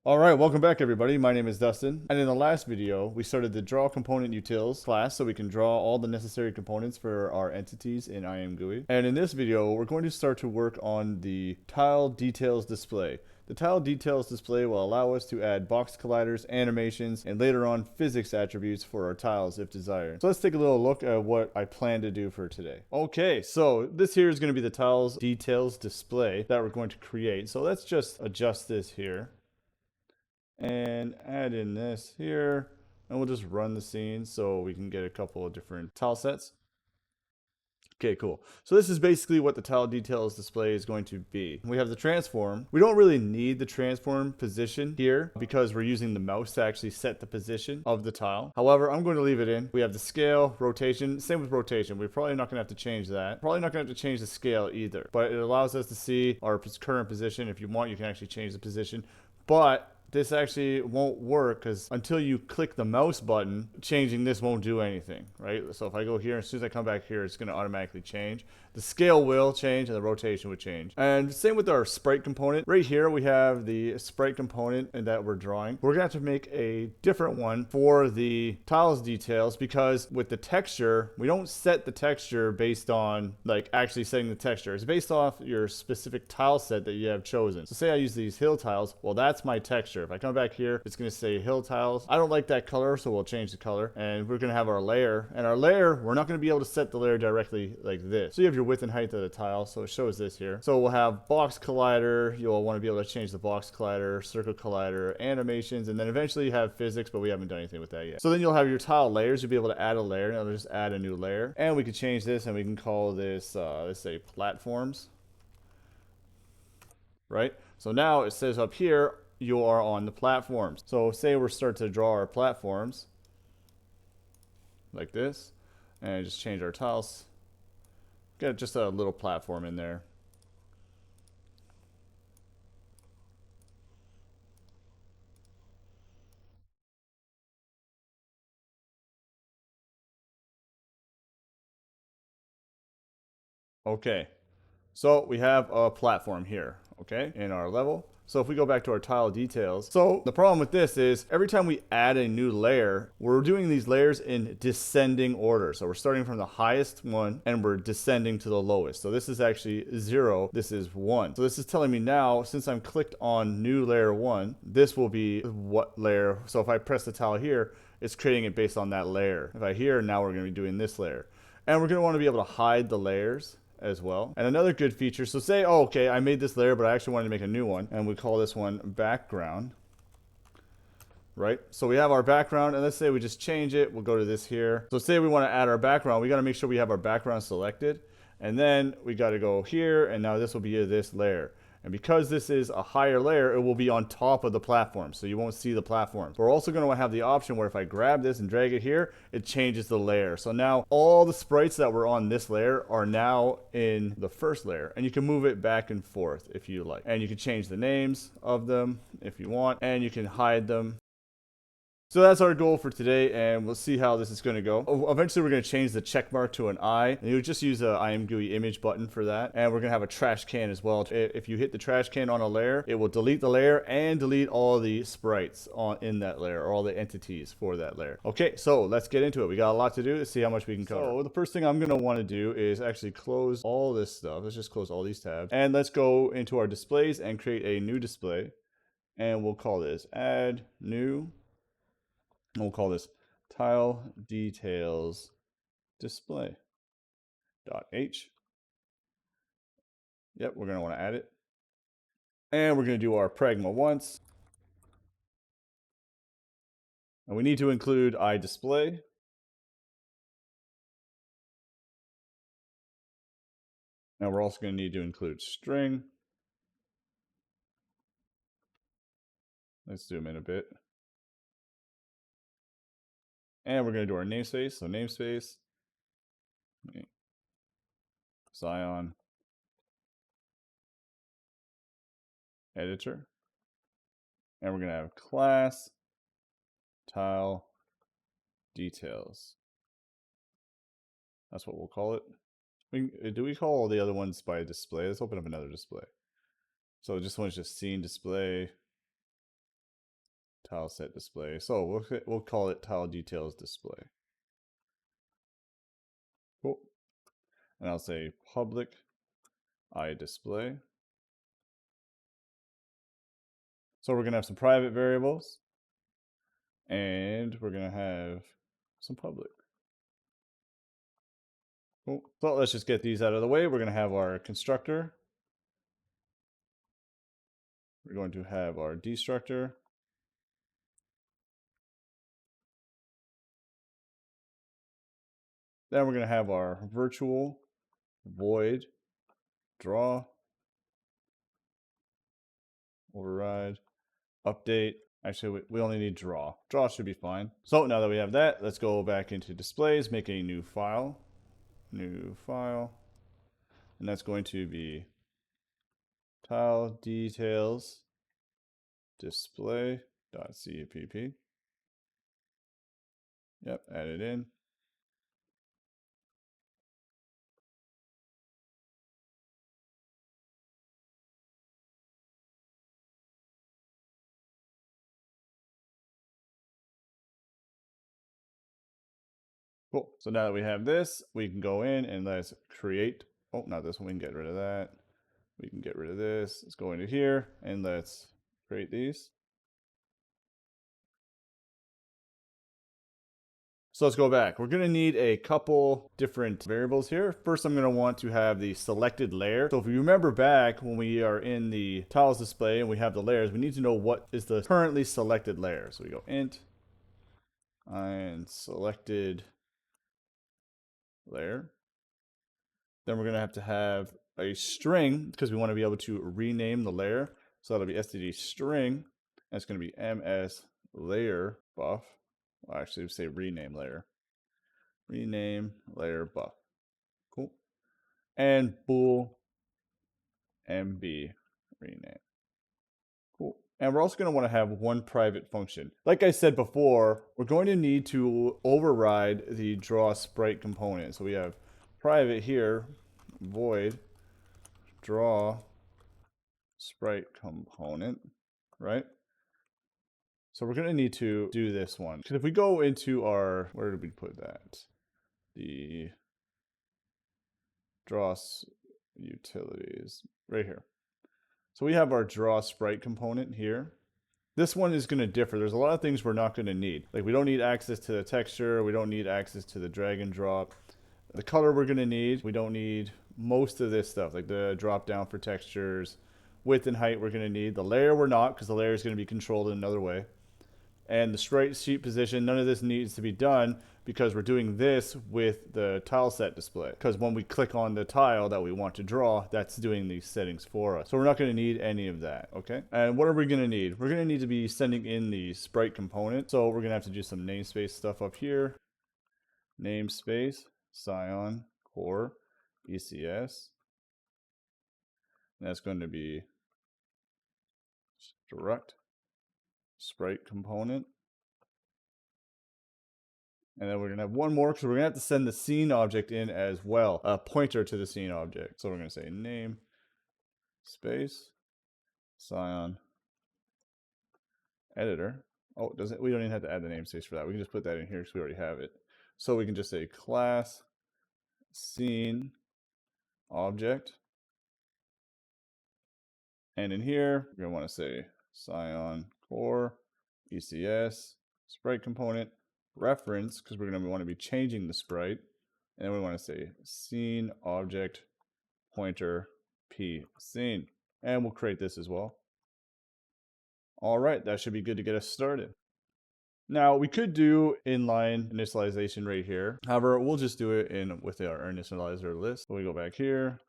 Alright, welcome back everybody. My name is Dustin, and in the last video, we started the Draw Component Utils class so we can draw all the necessary components for our entities in IMGUI. And in this video, we're going to start to work on the Tile Details display. The Tile Details display will allow us to add box colliders, animations, and later on physics attributes for our tiles if desired. So let's take a little look at what I plan to do for today. Okay, so this here is going to be the Tiles Details display that we're going to create. So let's just adjust this here and add in this here, and we'll just run the scene so we can get a couple of different tile sets. Okay, cool. So this is basically what the tile details display is going to be. We have the transform. We don't really need the transform position here because we're using the mouse to actually set the position of the tile. However, I'm going to leave it in. We have the scale, rotation, same with rotation. We're probably not gonna have to change that. Probably not gonna have to change the scale either, but it allows us to see our current position. If you want, you can actually change the position, but this actually won't work because until you click the mouse button, changing this won't do anything, right? So if I go here, as soon as I come back here, it's going to automatically change. The scale will change and the rotation would change. And same with our sprite component. Right here, we have the sprite component and that we're drawing. We're going to have to make a different one for the tiles details because with the texture, we don't set the texture based on like actually setting the texture. It's based off your specific tile set that you have chosen. So say I use these hill tiles. Well, that's my texture. If I come back here, it's going to say hill tiles. I don't like that color, so we'll change the color. And we're going to have our layer. And our layer, we're not going to be able to set the layer directly like this. So you have your width and height of the tile. So it shows this here. So we'll have box collider. You'll want to be able to change the box collider, circle collider, animations, and then eventually you have physics, but we haven't done anything with that yet. So then you'll have your tile layers. You'll be able to add a layer. And it'll just add a new layer. And we can change this and we can call this, let's say platforms. Right? So now it says up here, you are on the platforms. So say we're start to draw our platforms like this, and just change our tiles. Get just a little platform in there. Okay, so we have a platform here, okay, in our level. So if we go back to our tile details, so the problem with this is every time we add a new layer, we're doing these layers in descending order. So we're starting from the highest one and we're descending to the lowest. So this is actually 0, this is 1. So this is telling me now, since I'm clicked on new layer 1, this will be what layer. So if I press the tile here, it's creating it based on that layer. If I here, now we're gonna be doing this layer. And we're gonna wanna be able to hide the layers as well. And another good feature, so say, oh, okay, I made this layer, but I actually wanted to make a new one, and we call this one background, right? So we have our background, and let's say we just change it. We'll go to this here. So say we want to add our background. We got to make sure we have our background selected, and then we got to go here, and now this will be this layer. And because this is a higher layer, it will be on top of the platform, so you won't see the platform. We're also going to have the option where if I grab this and drag it here, it changes the layer. So now all the sprites that were on this layer are now in the first layer, and you can move it back and forth if you like. And you can change the names of them if you want, and you can hide them. So that's our goal for today, and we'll see how this is going to go. Eventually, we're going to change the check mark to an eye, and you'll just use a IMGUI image button for that. And we're going to have a trash can as well. If you hit the trash can on a layer, it will delete the layer and delete all the sprites in that layer, or all the entities for that layer. Okay, so let's get into it. We got a lot to do. Let's see how much we can cover. So the first thing I'm going to want to do is actually close all this stuff. Let's just close all these tabs, and let's go into our displays and create a new display. And we'll call this add new. And we'll call this tile details display .h. Yep, we're going to want to add it. And we're going to do our pragma once. And we need to include iDisplay. And we're also going to need to include string. Let's zoom in a bit. And we're going to do our namespace. So namespace, Scion editor. And we're going to have class tile details. That's what we'll call it. Do we call all the other ones by display? Let's open up another display. So this one's just scene display. tile set display. So we'll call it tile details display. Cool. And I'll say public iDisplay. So we're going to have some private variables, and we're going to have some public. Cool. So let's just get these out of the way. We're going to have our constructor. We're going to have our destructor. Then we're going to have our virtual void draw override update. Actually, we only need draw. Draw should be fine. So now that we have that, let's go back into displays, make a new file. New file. And that's going to be tile details display.cpp. Yep, add it in. Cool. So now that we have this, we can go in and let's create. Oh, not this one. We can get rid of that. We can get rid of this. Let's go into here and let's create these. So let's go back. We're going to need a couple different variables here. First, I'm going to want to have the selected layer. So if you remember back when we are in the tiles display and we have the layers, we need to know what is the currently selected layer. So we go int and selected layer. Then we're going to have a string because we want to be able to rename the layer. So that'll be std string. That's going to be ms layer buff. Well, actually, say rename layer. Rename layer buff. Cool. And bool mb rename. Cool. And we're also going to want to have one private function. Like I said before, we're going to need to override the draw sprite component. So we have private here, void draw sprite component, right? So we're going to need to do this one. Because if we go into our, where did we put that? The draw utilities, right here. So we have our draw sprite component here. This one is going to differ. There's a lot of things we're not going to need. Like we don't need access to the texture. We don't need access to the drag and drop. The color we're going to need. We don't need most of this stuff, like the drop down for textures. Width and height we're going to need. The layer we're not, because the layer is going to be controlled in another way. And the sprite sheet position, none of this needs to be done because we're doing this with the tile set display. Because when we click on the tile that we want to draw, that's doing these settings for us. So we're not going to need any of that, okay? And what are we going to need? We're going to need to be sending in the sprite component. So we're going to have to do some namespace stuff up here. Namespace, Scion, core, ECS. And that's going to be struct, sprite component. And then we're going to have one more because we're going to have to send the scene object in as well, a pointer to the scene object. So we're going to say name space Scion editor. Oh, does it? We don't even have to add the namespace for that. We can just put that in here because we already have it. So we can just say class scene object. And in here, we're going to want to say Scion core ECS sprite component reference because we're going to want to be changing the sprite. And then we want to say scene object pointer p scene. And we'll create this as well. All right, that should be good to get us started. Now we could do inline initialization right here. However, we'll just do it with our initializer list. So we go back here,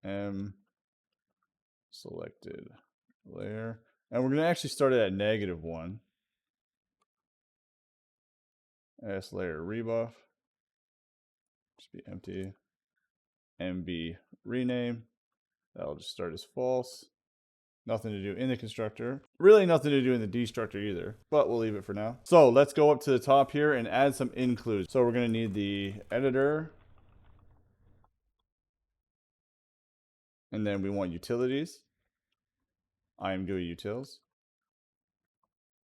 M selected layer, and we're going to actually start it at -1. S layer rebuff, just be empty. MB rename, that'll just start as false. Nothing to do in the constructor. Really nothing to do in the destructor either, but we'll leave it for now. So let's go up to the top here and add some includes. So we're going to need the editor. And then we want utilities. IMGUI utils.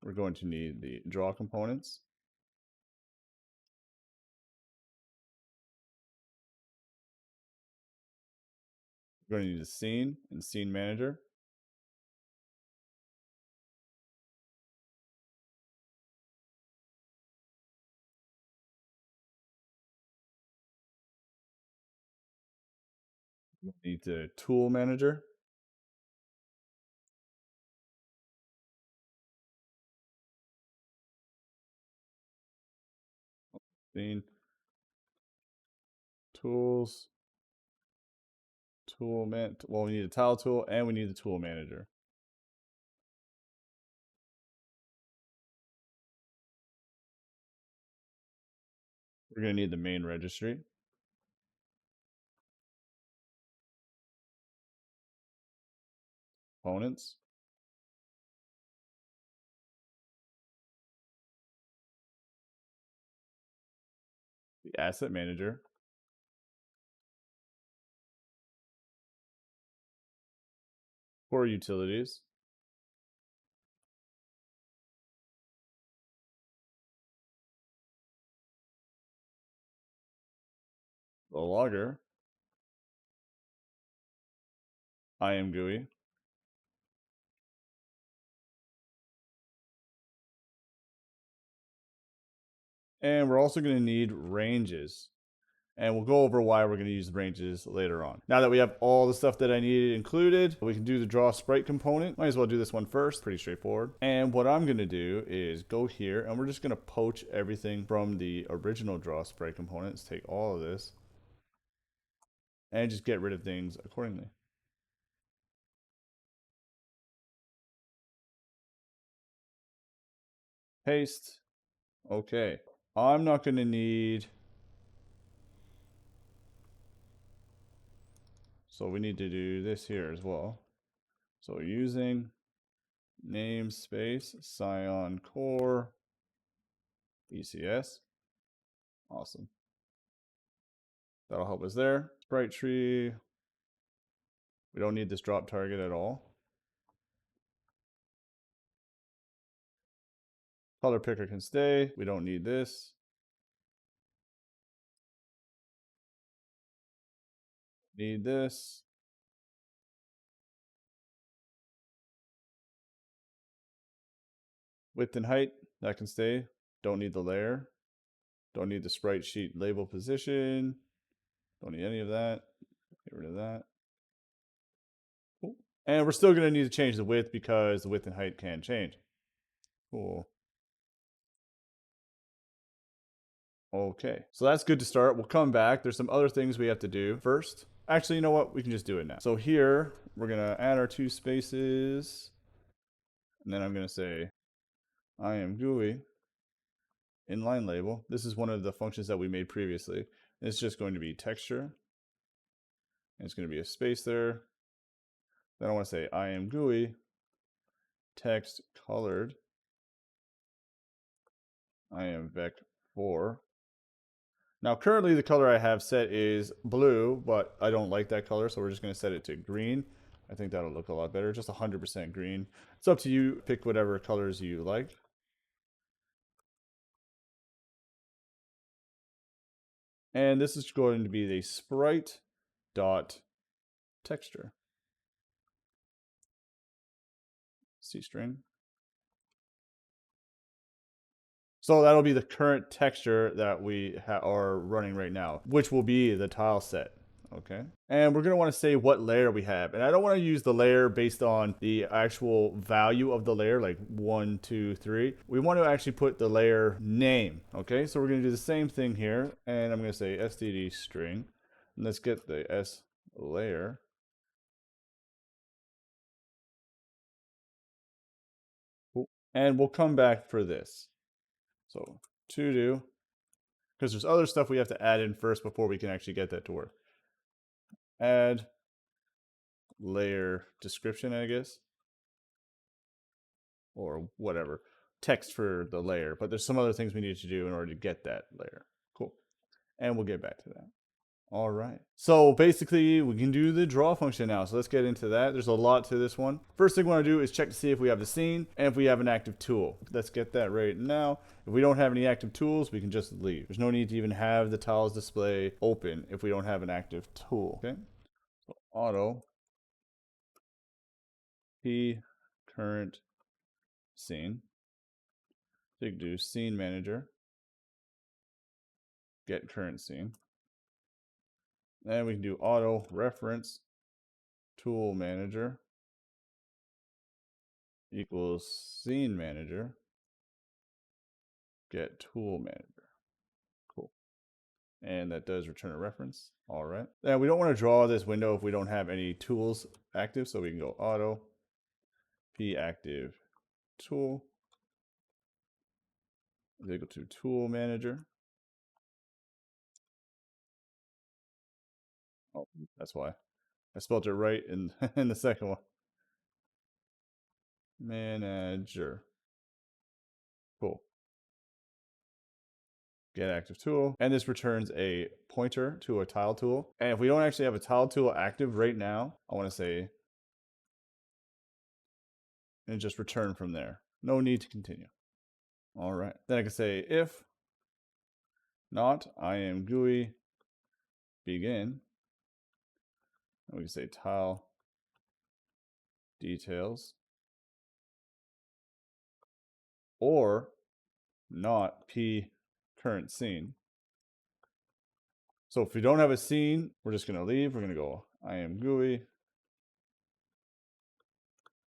We're going to need the draw components. We're going to need a scene and scene manager. We need the tool manager. Scene, tools, tool man. Well, we need a tile tool and we need the tool manager. We're going to need the main registry. Components. The asset manager. Core utilities. The logger. IMGUI. And we're also going to need ranges. And we'll go over why we're going to use ranges later on. Now that we have all the stuff that I needed included, we can do the draw sprite component. Might as well do this one first. Pretty straightforward. And what I'm going to do is go here and we're just going to poach everything from the original draw sprite components. Take all of this and just get rid of things accordingly. Paste. Okay. I'm not going to need... So we need to do this here as well. So using namespace Scion core ECS. Awesome. That'll help us there. Sprite tree. We don't need this drop target at all. Color picker can stay. We don't need this. Need this. Width and height, that can stay. Don't need the layer. Don't need the sprite sheet label position. Don't need any of that. Get rid of that. Cool. And we're still going to need to change the width because the width and height can change. Cool. Okay, so that's good to start. We'll come back. There's some other things we have to do first. Actually, you know what? We can just do it now. So here, we're going to add our two spaces. And then I'm going to say, I am GUI inline label. This is one of the functions that we made previously. It's just going to be texture. And it's going to be a space there. Then I want to say, I am GUI text colored. I am vec4. Now, currently the color I have set is blue, but I don't like that color, so we're just going to set it to green. I think that'll look a lot better, just 100% green. It's up to you, pick whatever colors you like. And this is going to be the sprite dot texture. C string. So that'll be the current texture that we are running right now, which will be the tile set. Okay. And we're going to want to say what layer we have. And I don't want to use the layer based on the actual value of the layer, like 1, 2, 3. We want to actually put the layer name. Okay. So we're going to do the same thing here. And I'm going to say std string. And let's get the s layer. And we'll come back for this. So to do, because there's other stuff we have to add in first before we can actually get that to work. Add layer description, I guess, or whatever, text for the layer, but there's some other things we need to do in order to get that layer. Cool. And we'll get back to that. All right. So basically we can do the draw function now. So let's get into that. There's a lot to this one. First thing we want to do is check to see if we have the scene and if we have an active tool. Let's get that right now. If we don't have any active tools, we can just leave. There's no need to even have the tiles display open if we don't have an active tool. Okay. So auto p current scene. So you can do scene manager, get current scene. Then we can do auto reference tool manager equals scene manager, get tool manager. Cool. And that does return a reference. All right. Now we don't want to draw this window if we don't have any tools active. So we can go auto p active tool is equal to tool manager. Oh, that's why I spelled it right in, in the second one. Manager. Cool. Get active tool, and this returns a pointer to a tile tool. And if we don't actually have a tile tool active right now, I want to say, and just return from there. No need to continue. All right. Then I can say if not IamGUI begin. And we can say tile details or not p current scene. So if we don't have a scene, we're just going to leave. We're going to go IamGUI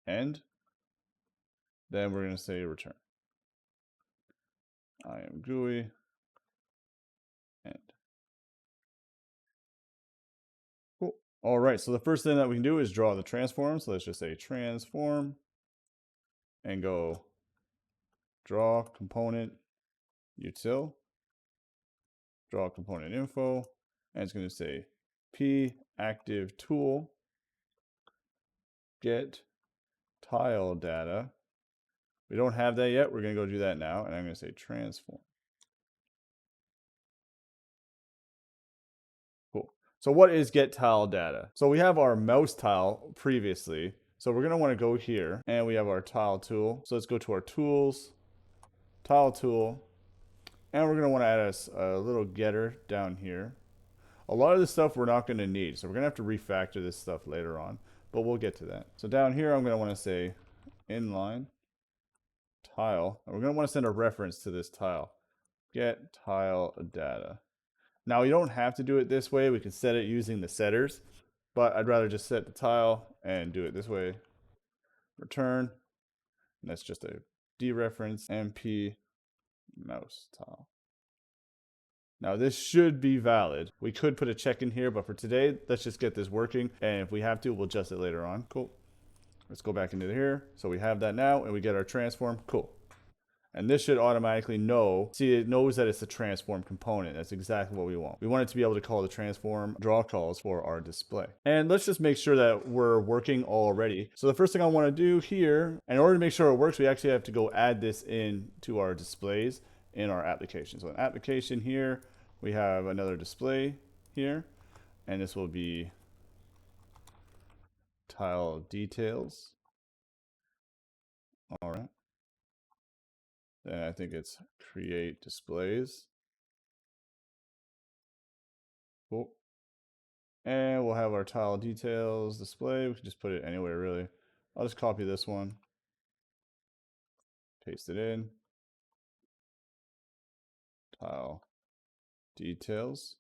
end. Then we're going to say return. IamGUI end. Cool. All right, so the first thing that we can do is draw the transform. So let's just say transform and go draw component util, draw component info, and it's going to say p active tool get tile data. We don't have that yet. We're going to go do that now, and I'm going to say transform. Cool. So what is get tile data? So we have our mouse tile previously. So we're going to want to go here, and we have our tile tool. So let's go to our tools, tile tool, and we're going to want to add a little getter down here. A lot of this stuff we're not going to need, so we're going to have to refactor this stuff later on, but we'll get to that. So down here, I'm going to want to say inline tile, and we're going to want to send a reference to this tile. Get tile data. Now, you don't have to do it this way. We can set it using the setters, but I'd rather just set the tile and do it this way. Return, and that's just a dereference mp mouse tile. Now this should be valid. We could put a check in here, but for today, let's just get this working. And if we have to, we'll adjust it later on. Cool. Let's go back into here. So we have that now, and we get our transform. Cool. And this should automatically know, see, it knows that it's a transform component. That's exactly what we want. We want it to be able to call the transform draw calls for our display. And let's just make sure that we're working already. So the first thing I want to do here, in order to make sure it works, we actually have to go add this in to our displays in our application. So an application here, we have another display here, and this will be tile details. All right. Then I think it's create displays. Cool. And we'll have our tile details display. We can just put it anywhere really. I'll just copy this one, paste it in. Tile details.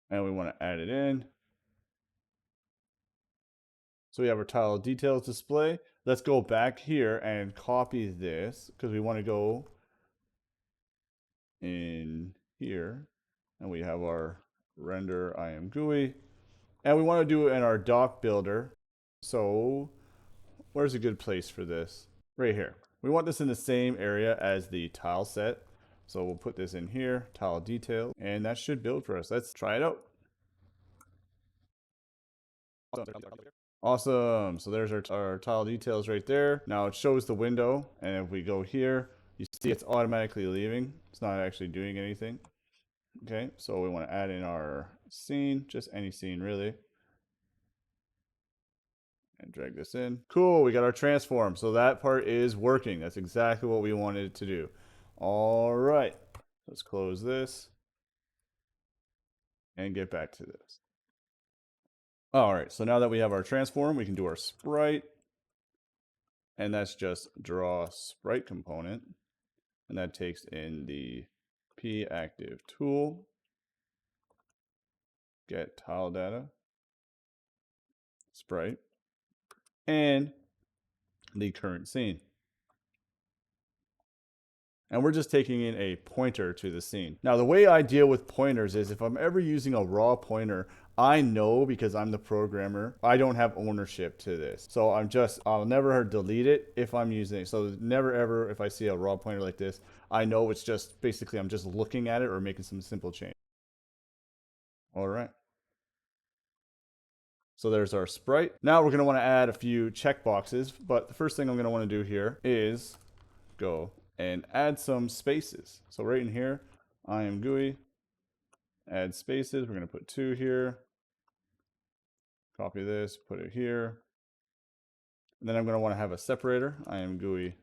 And we want to add it in. So we have our tile details display. Let's go back here and copy this because we want to go in here. And we have our render IamGUI. And we want to do it in our doc builder. So where's a good place for this? Right here. We want this in the same area as the tile set. So we'll put this in here, tile detail, and that should build for us. Let's try it out. Awesome. So there's our tile details right there. Now it shows the window, and if we go here, you see it's automatically leaving. It's not actually doing anything. Okay, so we want to add in our scene, just any scene really. And drag this in. Cool, we got our transform. So that part is working. That's exactly what we wanted it to do. All right, let's close this and get back to this. All right, so now that we have our transform, we can do our sprite. And that's just draw sprite component. And that takes in the p active tool, get tile data, sprite, and the current scene. And we're just taking in a pointer to the scene. Now, the way I deal with pointers is if I'm ever using a raw pointer, I know because I'm the programmer, I don't have ownership to this. So I'll never delete it if I'm using it. So never ever, if I see a raw pointer like this, I know it's just basically I'm just looking at it or making some simple change. All right. So there's our sprite. Now we're going to want to add a few checkboxes, but the first thing I'm going to want to do here is go and add some spaces. So right in here, I am GUI, add spaces. We're going to put 2 here. Copy this, put it here. And then I'm going to want to have a separator. I am GUI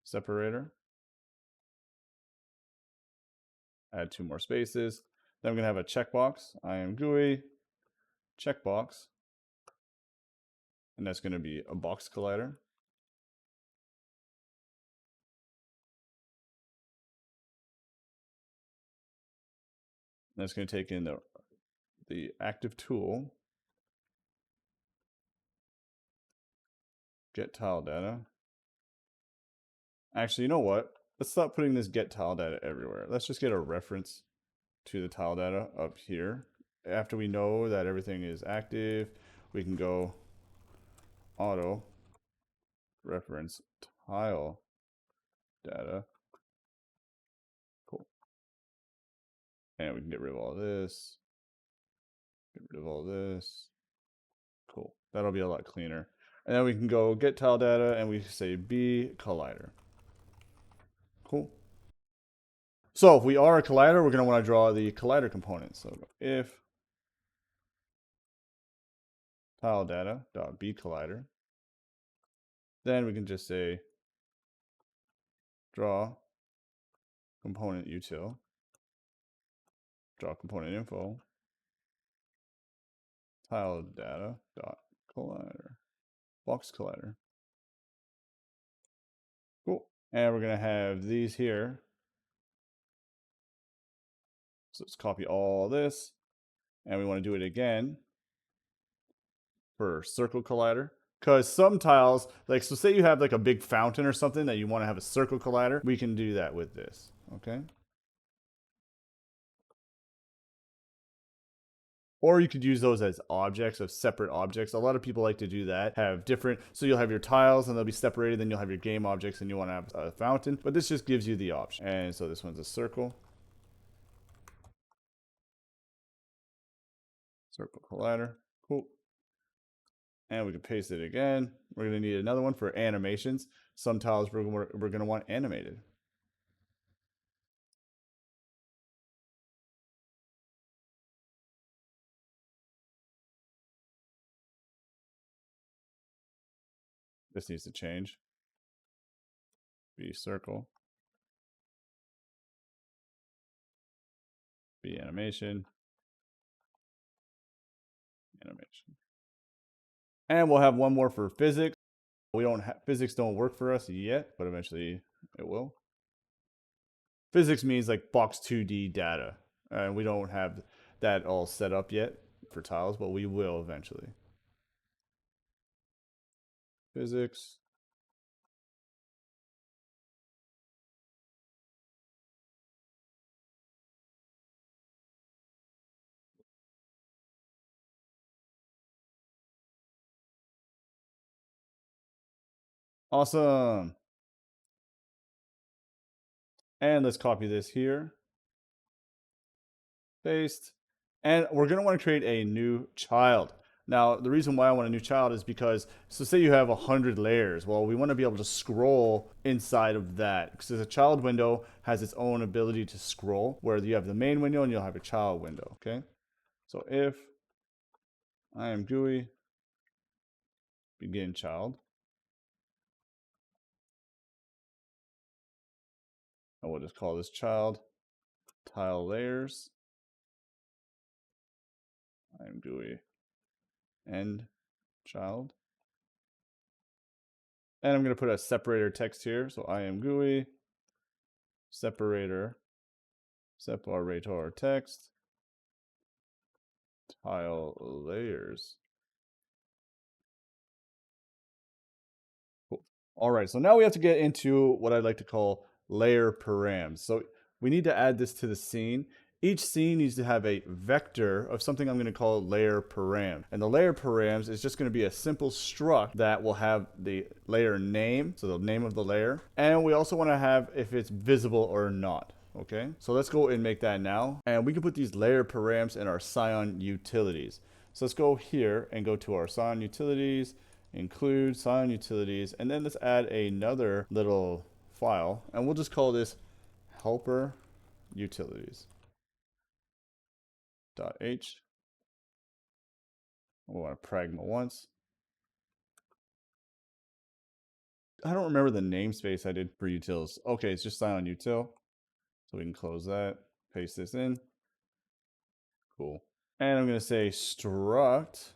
separator. Add 2 more spaces. Then I'm going to have a checkbox. I am GUI checkbox. And that's going to be a box collider. And that's going to take in the active tool, get tile data. Actually, you know what? Let's stop putting this get tile data everywhere. Let's just get a reference to the tile data up here. After we know that everything is active, we can go auto reference tile data. Cool. And we can get rid of all this. Get rid of all this. Cool. That'll be a lot cleaner. And then we can go get tile data and we say B collider. Cool. So if we are a collider, we're going to want to draw the collider component. So if tile data dot B collider, then we can just say draw component util, draw component info, tile data dot collider, box collider. Cool. And we're going to have these here. So let's copy all this. And we want to do it again for circle collider. Because some tiles, like, so say you have like a big fountain or something that you want to have a circle collider, we can do that with this. Okay. Or you could use those as objects of separate objects. A lot of people like to do that. Have different, so you'll have your tiles and they'll be separated. Then you'll have your game objects and you want to have a fountain. But this just gives you the option. And so this one's a circle. Circle collider. Cool. And we can paste it again. We're going to need another one for animations. Some tiles we're going to want animated. This needs to change. Be circle. Be animation. Animation. And we'll have one more for physics. We don't have physics don't work for us yet, but eventually it will. Physics means like box2D data. And we don't have that all set up yet for tiles, but we will eventually. Physics. Awesome. And let's copy this here. Paste. And we're going to want to create a new child. Now, the reason why I want a new child is because, so say you have 100 layers. Well, we want to be able to scroll inside of that, because the child window has its own ability to scroll, where you have the main window and you'll have a child window, okay? So if I am GUI begin child, and we'll just call this child tile layers. I am GUI end child. And I'm going to put a separator text here. So I am GUI separator text tile layers. Cool. All right, so now we have to get into what I'd like to call layer params. So we need to add this to the scene. Each scene needs to have a vector of something I'm going to call layer param. And the layer params is just going to be a simple struct that will have the layer name, so the name of the layer. And we also want to have if it's visible or not. Okay, so let's go and make that now. And we can put these layer params in our Scion utilities. So let's go here and go to our Scion utilities, include Scion utilities, and then let's add another little file, and we'll just call this helper utilities. .h. We want to pragma once. I don't remember the namespace I did for utils. Okay, it's just Scion util. So we can close that, paste this in. Cool. And I'm going to say struct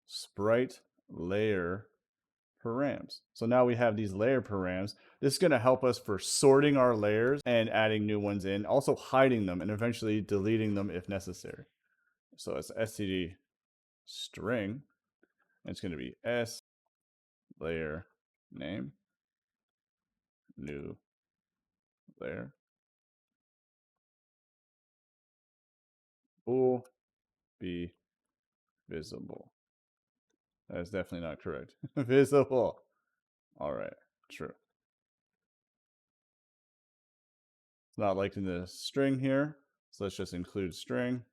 sprite layer params. So now we have these layer params. This is going to help us for sorting our layers and adding new ones in, also hiding them and eventually deleting them if necessary. So it's std string, and it's going to be s layer name new layer will be visible. That is definitely not correct. Visible. All right, true. It's not liking the string here, so let's just include string.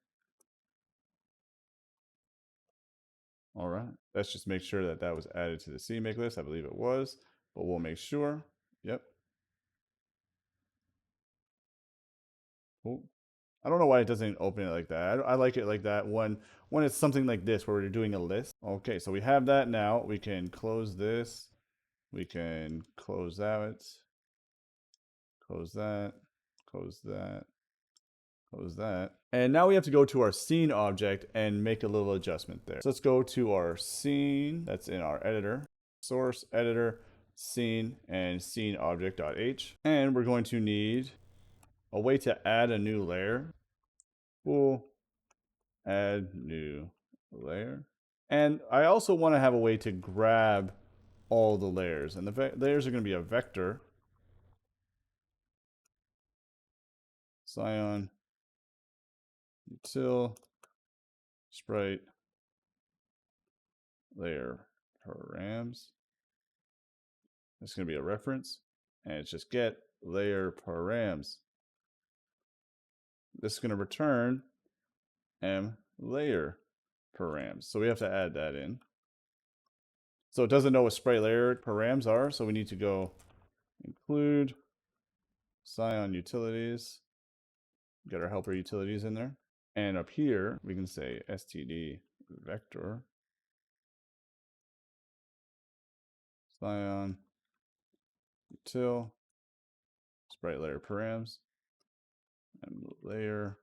All right, let's just make sure that that was added to the CMake list. I believe it was, but we'll make sure. Yep. Cool. I don't know why it doesn't open it like that. I like it like that when it's something like this where we're doing a list. Okay, so we have that now. We can close this. We can close that. Close that. Close that. Close that. And now we have to go to our scene object and make a little adjustment there. So let's go to our scene that's in our editor, source editor, scene, and scene object.h. And we're going to need a way to add a new layer. We'll add new layer. And I also want to have a way to grab all the layers. And the layers are going to be a vector. Scion util sprite layer params. It's going to be a reference, and it's just get layer params. This is going to return m layer params. So we have to add that in. So it doesn't know what sprite layer params are, so we need to go include Scion utilities, get our helper utilities in there. And up here, we can say std vector Scion util sprite layer params and layer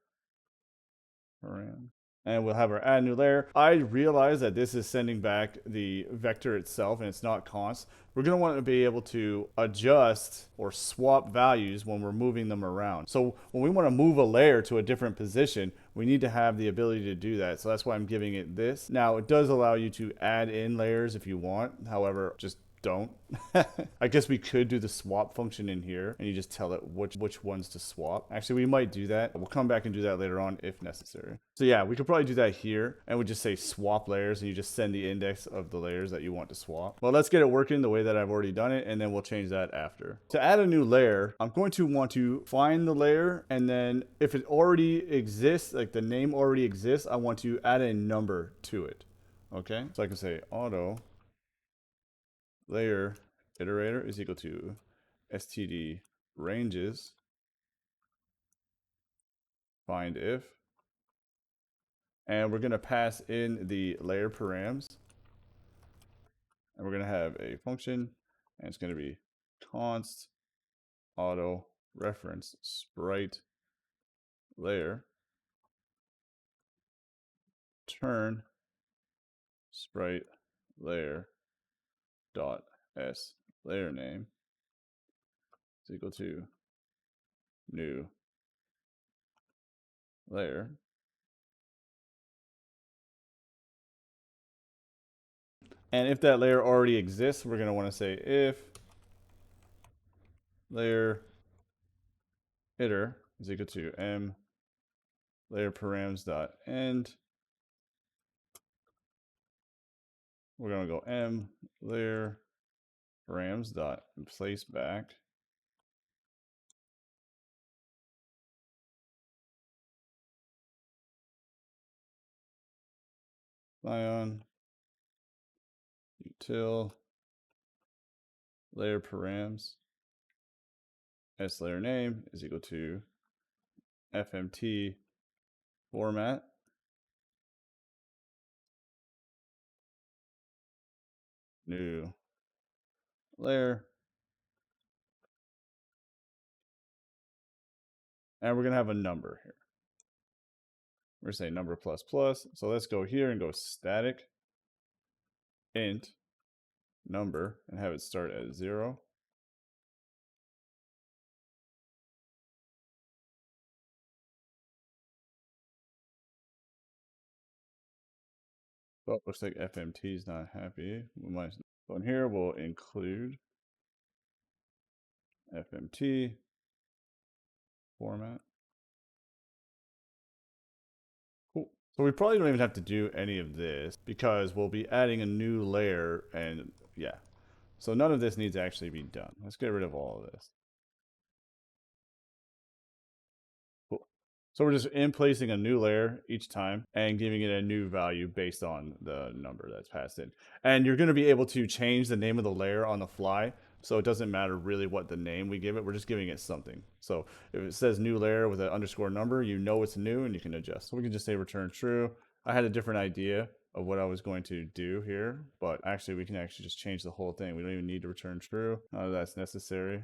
param. And we'll have our add new layer. I realize that this is sending back the vector itself and it's not const. We're going to want to be able to adjust or swap values when we're moving them around. So when we want to move a layer to a different position, we need to have the ability to do that. So that's why I'm giving it this. Now it does allow you to add in layers if you want. However, just don't. I guess we could do the swap function in here and you just tell it which ones to swap. Actually, we might do that. We'll come back and do that later on if necessary. So yeah, we could probably do that here and we just say swap layers and you just send the index of the layers that you want to swap. Well, let's get it working the way that I've already done it and then we'll change that after. To add a new layer, I'm going to want to find the layer and then if it already exists, like the name already exists, I want to add a number to it. Okay, so I can say auto layer iterator is equal to std ranges find if, and we're going to pass in the layer params, and we're going to have a function, and it's going to be const auto reference sprite layer turn sprite layer dot s layer name is equal to new layer. And if that layer already exists, we're going to want to say if layer iter is equal to m layer params dot end. We're going to go m layer params dot place back Scion util layer params s layer name is equal to fmt format new layer, and we're going to have a number here. We're saying number plus plus. So let's go here and go static int number and have it start at 0. Oh, looks like FMT is not happy. We might go in here. We'll include FMT format. Cool. So we probably don't even have to do any of this because we'll be adding a new layer and yeah. So none of this needs to actually be done. Let's get rid of all of this. Cool. So we're just in placing a new layer each time and giving it a new value based on the number that's passed in. And you're going to be able to change the name of the layer on the fly. So it doesn't matter really what the name we give it. We're just giving it something. So if it says new layer with an underscore number, you know it's new and you can adjust. So we can just say return true. I had a different idea of what I was going to do here, but actually we can actually just change the whole thing. We don't even need to return true. None of that's necessary.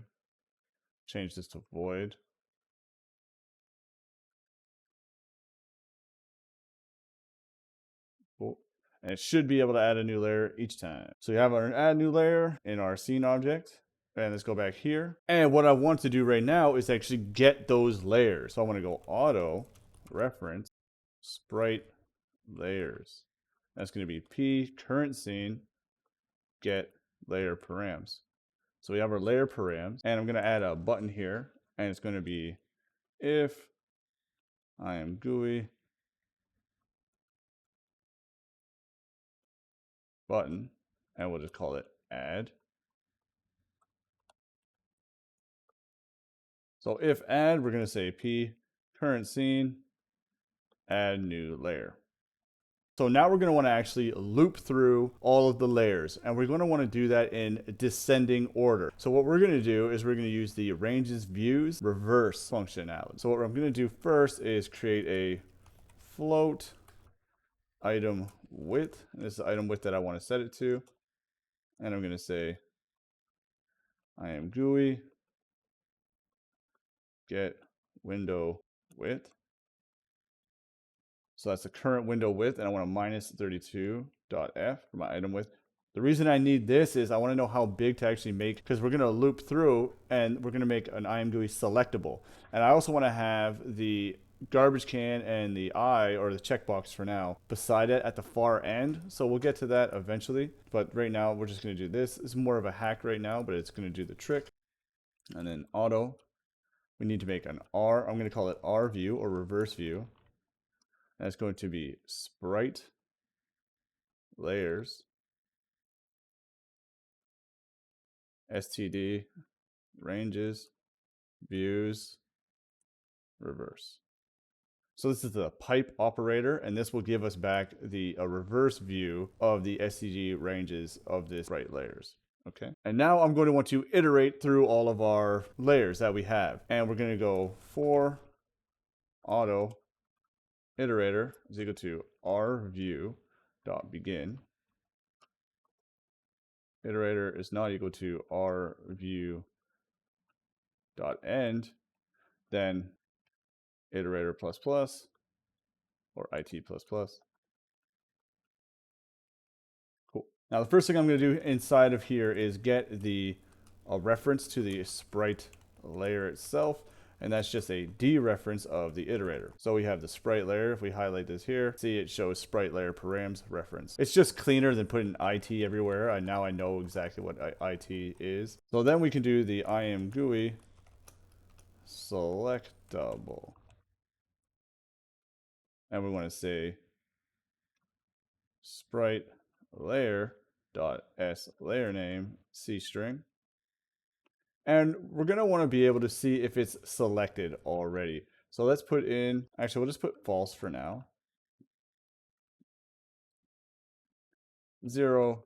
Change this to void. Cool. And it should be able to add a new layer each time. So you have our add new layer in our scene object. And let's go back here. And what I want to do right now is actually get those layers. So I want to go auto reference sprite layers. That's going to be p current scene get layer params. So we have our layer params, and I'm going to add a button here, and it's going to be if I am GUI button, and we'll just call it add. So if add, we're going to say p current scene add new layer. So now we're going to want to actually loop through all of the layers, and we're going to want to do that in descending order. So what we're going to do is we're going to use the ranges views reverse functionality. So what I'm going to do first is create a float item width. This is the item width that I want to set it to. And I'm going to say I am GUI get window width. So that's the current window width, and I want a minus 32.f for my item width. The reason I need this is I want to know how big to actually make, because we're going to loop through and we're going to make an IMGUI selectable. And I also want to have the garbage can and the eye, or the checkbox for now, beside it at the far end. So we'll get to that eventually. But right now, we're just going to do this. It's more of a hack right now, but it's going to do the trick. And then auto. We need to make an R. I'm going to call it R view or reverse view. That's going to be sprite layers std ranges views reverse. So this is the pipe operator, and this will give us back the reverse view of the std ranges of this sprite layers. Okay, and now I'm going to want to iterate through all of our layers that we have, and we're going to go for auto iterator is equal to rView dot begin. Iterator is not equal to rView dot end. Then iterator plus plus or it plus plus. Cool. Now the first thing I'm going to do inside of here is get the reference to the sprite layer itself, and that's just a dereference of the iterator. So we have the sprite layer. If we highlight this here, see it shows sprite layer params reference. It's just cleaner than putting it everywhere. And now I know exactly what it is. So then we can do the IamGUI selectable. And we want to say sprite layer dot s layer name c string. And we're going to want to be able to see if it's selected already. So let's put in, actually, we'll just put false for now. 0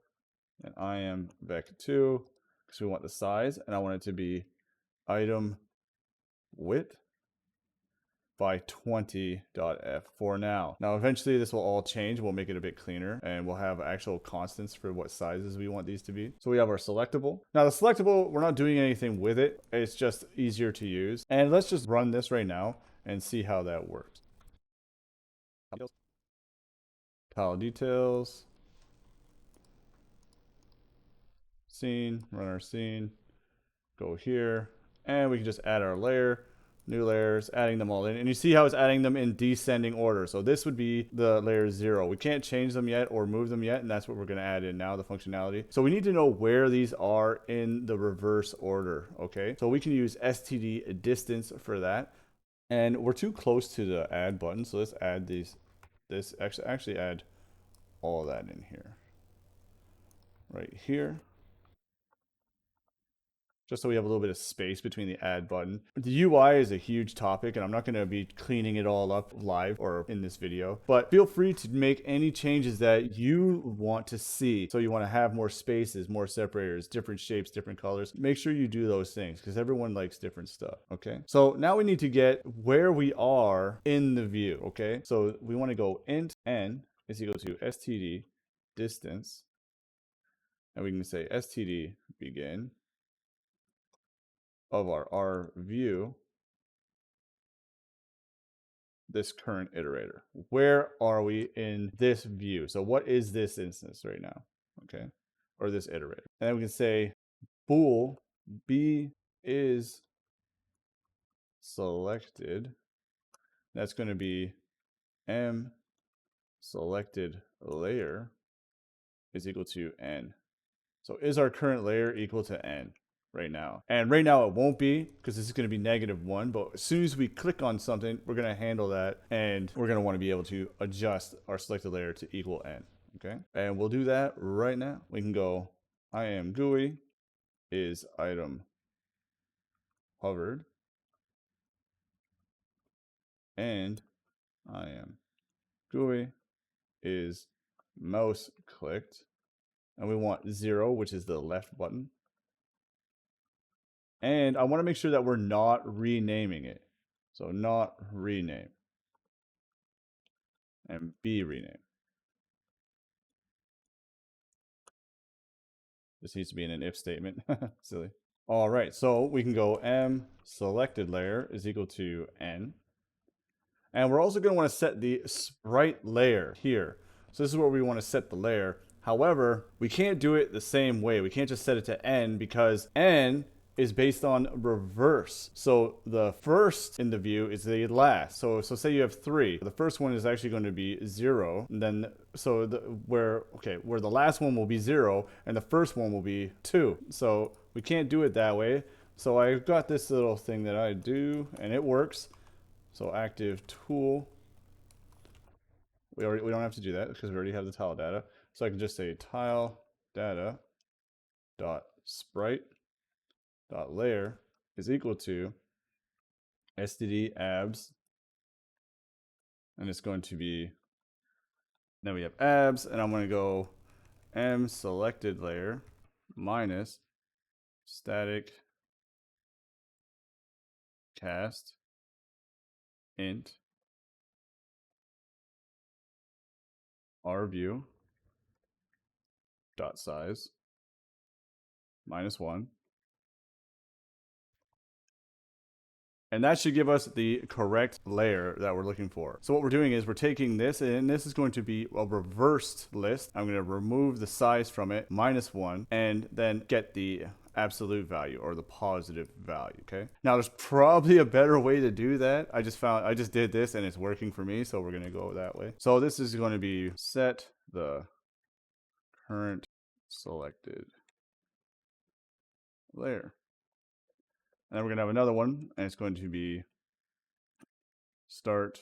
and IamVec2 because we want the size, and I want it to be item width by 20.f for now. Now, eventually this will all change. We'll make it a bit cleaner, and we'll have actual constants for what sizes we want these to be. So we have our selectable. Now the selectable, we're not doing anything with it. It's just easier to use. And let's just run this right now and see how that works. Tile details. Scene, run our scene. Go here, and we can just add our layer. New layers, adding them all in, and you see how it's adding them in descending order. So this would be the layer 0. We can't change them yet or move them yet, and that's what we're going to add in now, the functionality. So we need to know where these are in the reverse order. Okay, so we can use std distance for that, and we're too close to the add button, so let's add these. This actually add all of that in here, right here. Just so we have a little bit of space between the add button. The UI is a huge topic, and I'm not going to be cleaning it all up live or in this video, but feel free to make any changes that you want to see. So you want to have more spaces, more separators, different shapes, different colors. Make sure you do those things because everyone likes different stuff. Okay, so now we need to get where we are in the view. Okay, so we want to go int n is equal to std distance, and we can say std begin of our view, this current iterator. Where are we in this view? So what is this instance right now? Okay, or this iterator. And then we can say bool b is selected. That's going to be m selected layer is equal to n. So is our current layer equal to n? Right now. And right now it won't be because this is going to be -1, but as soon as we click on something, we're going to handle that, and we're going to want to be able to adjust our selected layer to equal n. Okay, and we'll do that right now. We can go IamGUI is item hovered, and IamGUI is mouse clicked, and we want 0, which is the left button. And I want to make sure that we're not renaming it. So not rename. And B rename. This needs to be in an if statement. Silly. All right, so we can go m selected layer is equal to n. And we're also going to want to set the sprite layer here. So this is where we want to set the layer. However, we can't do it the same way. We can't just set it to n because n is based on reverse. So the first in the view is the last. So say you have 3. The first one is actually going to be 0. And then where the last one will be 0 and the first one will be 2. So we can't do it that way. So I got this little thing that I do and it works. So active tool. We don't have to do that because we already have the tile data. So I can just say tile data dot sprite dot layer is equal to std abs, and it's going to be, then we have abs, and I'm going to go m selected layer minus static cast int r view dot size -1. And that should give us the correct layer that we're looking for. So what we're doing is we're taking this, and this is going to be a reversed list. I'm going to remove the size from it, -1, and then get the absolute value or the positive value, okay? Now there's probably a better way to do that. I just did this and it's working for me, so we're going to go that way. So this is going to be set the current selected layer. And then we're going to have another one, and it's going to be start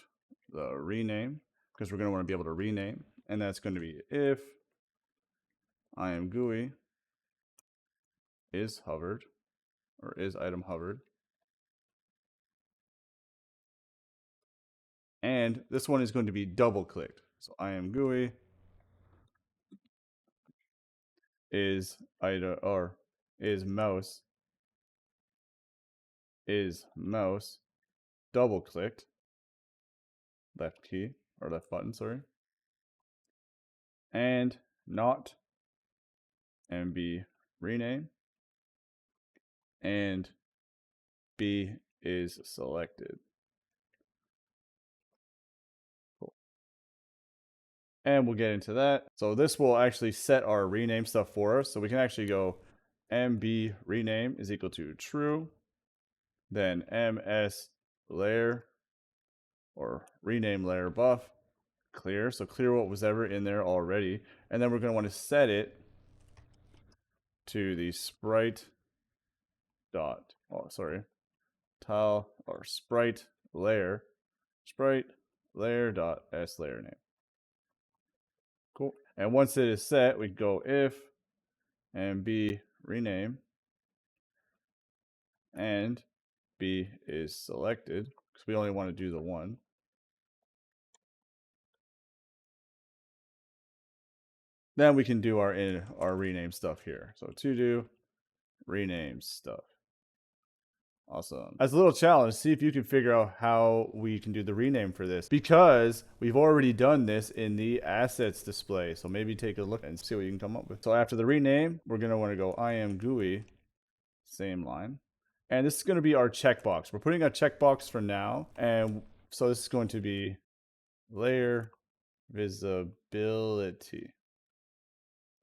the rename, because we're going to want to be able to rename. And that's going to be if IamGUI is hovered, or is item hovered. And this one is going to be double clicked. So IamGUI is item, or is mouse double clicked, left key or left button, sorry, and not MB rename, and B is selected. Cool. And we'll get into that. So this will actually set our rename stuff for us. So we can actually go MB rename is equal to true, then MS layer or rename layer buff clear. So clear what was ever in there already. And then we're going to want to set it to the sprite dot, oh, sorry, tile or sprite layer dot s layer name. Cool. And once it is set, we go if and b rename and b is selected because we only want to do the one. Then we can do our rename stuff here. So to do rename stuff. Awesome. As a little challenge, see if you can figure out how we can do the rename for this, because we've already done this in the assets display. So maybe take a look and see what you can come up with. So after the rename, we're going to want to go IamGUI, same line. And this is going to be our checkbox. We're putting a checkbox for now. And so this is going to be layer visibility.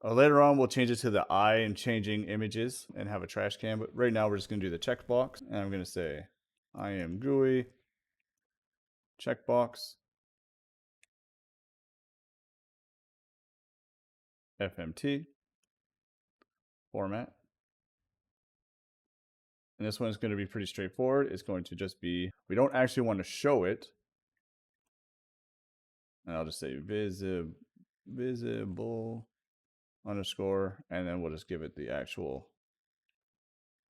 Later on, we'll change it to the eye and changing images and have a trash can. But right now, we're just going to do the checkbox. And I'm going to say IamGUI checkbox FMT format. And this one is going to be pretty straightforward. It's going to just be, we don't actually want to show it. And I'll just say visible underscore, and then we'll just give it the actual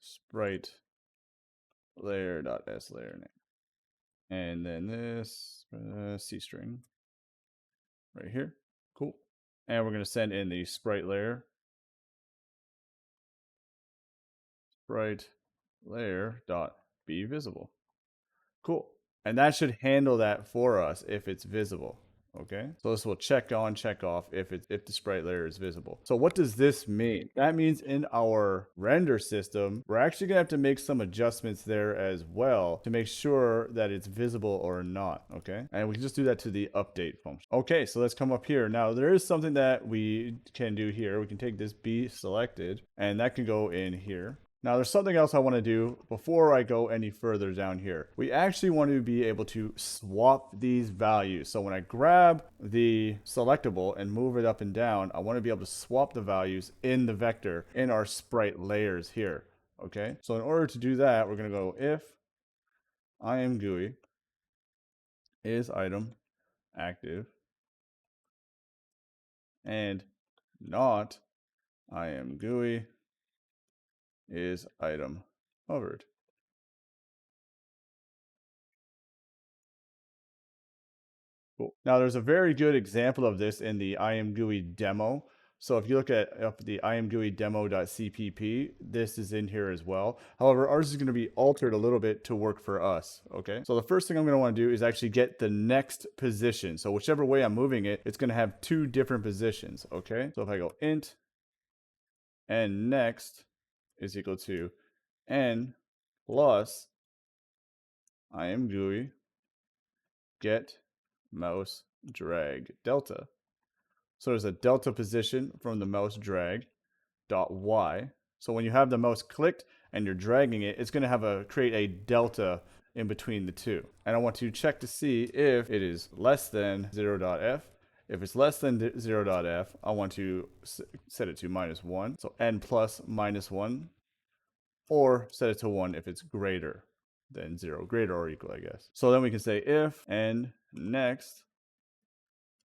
sprite layer dot s layer name. And then this C string right here. Cool. And we're going to send in the sprite layer dot be visible. Cool. And that should handle that for us if it's visible. Okay, so this will check on, check off if the sprite layer is visible. So what does this mean? That means in our render system, we're actually gonna have to make some adjustments there as well to make sure that it's visible or not, okay? And we can just do that to the update function. Okay, so let's come up here. Now there is something that we can do here. We can take this be selected and that can go in here. Now there's something else I want to do before I go any further down here. We actually want to be able to swap these values. So when I grab the selectable and move it up and down, I want to be able to swap the values in the vector in our sprite layers here. Okay, so in order to do that, we're going to go if IamGUI is item active and not IamGUI is item hovered. Cool. Now there's a very good example of this in the IamGUI demo. So if you look at the IamGUI demo.cpp, this is in here as well. However, ours is going to be altered a little bit to work for us. Okay. So the first thing I'm going to want to do is actually get the next position. So whichever way I'm moving it, it's going to have two different positions. Okay. So if I go int and next is equal to n plus IamGUI get mouse drag delta. So there's a delta position from the mouse drag dot y. So when you have the mouse clicked and you're dragging it, it's going to have create a delta in between the two. And I want to check to see if it is less than 0.f. If it's less than 0.f, I want to set it to -1. So n plus -1, or set it to 1 if it's greater than 0, greater or equal, I guess. So then we can say if n next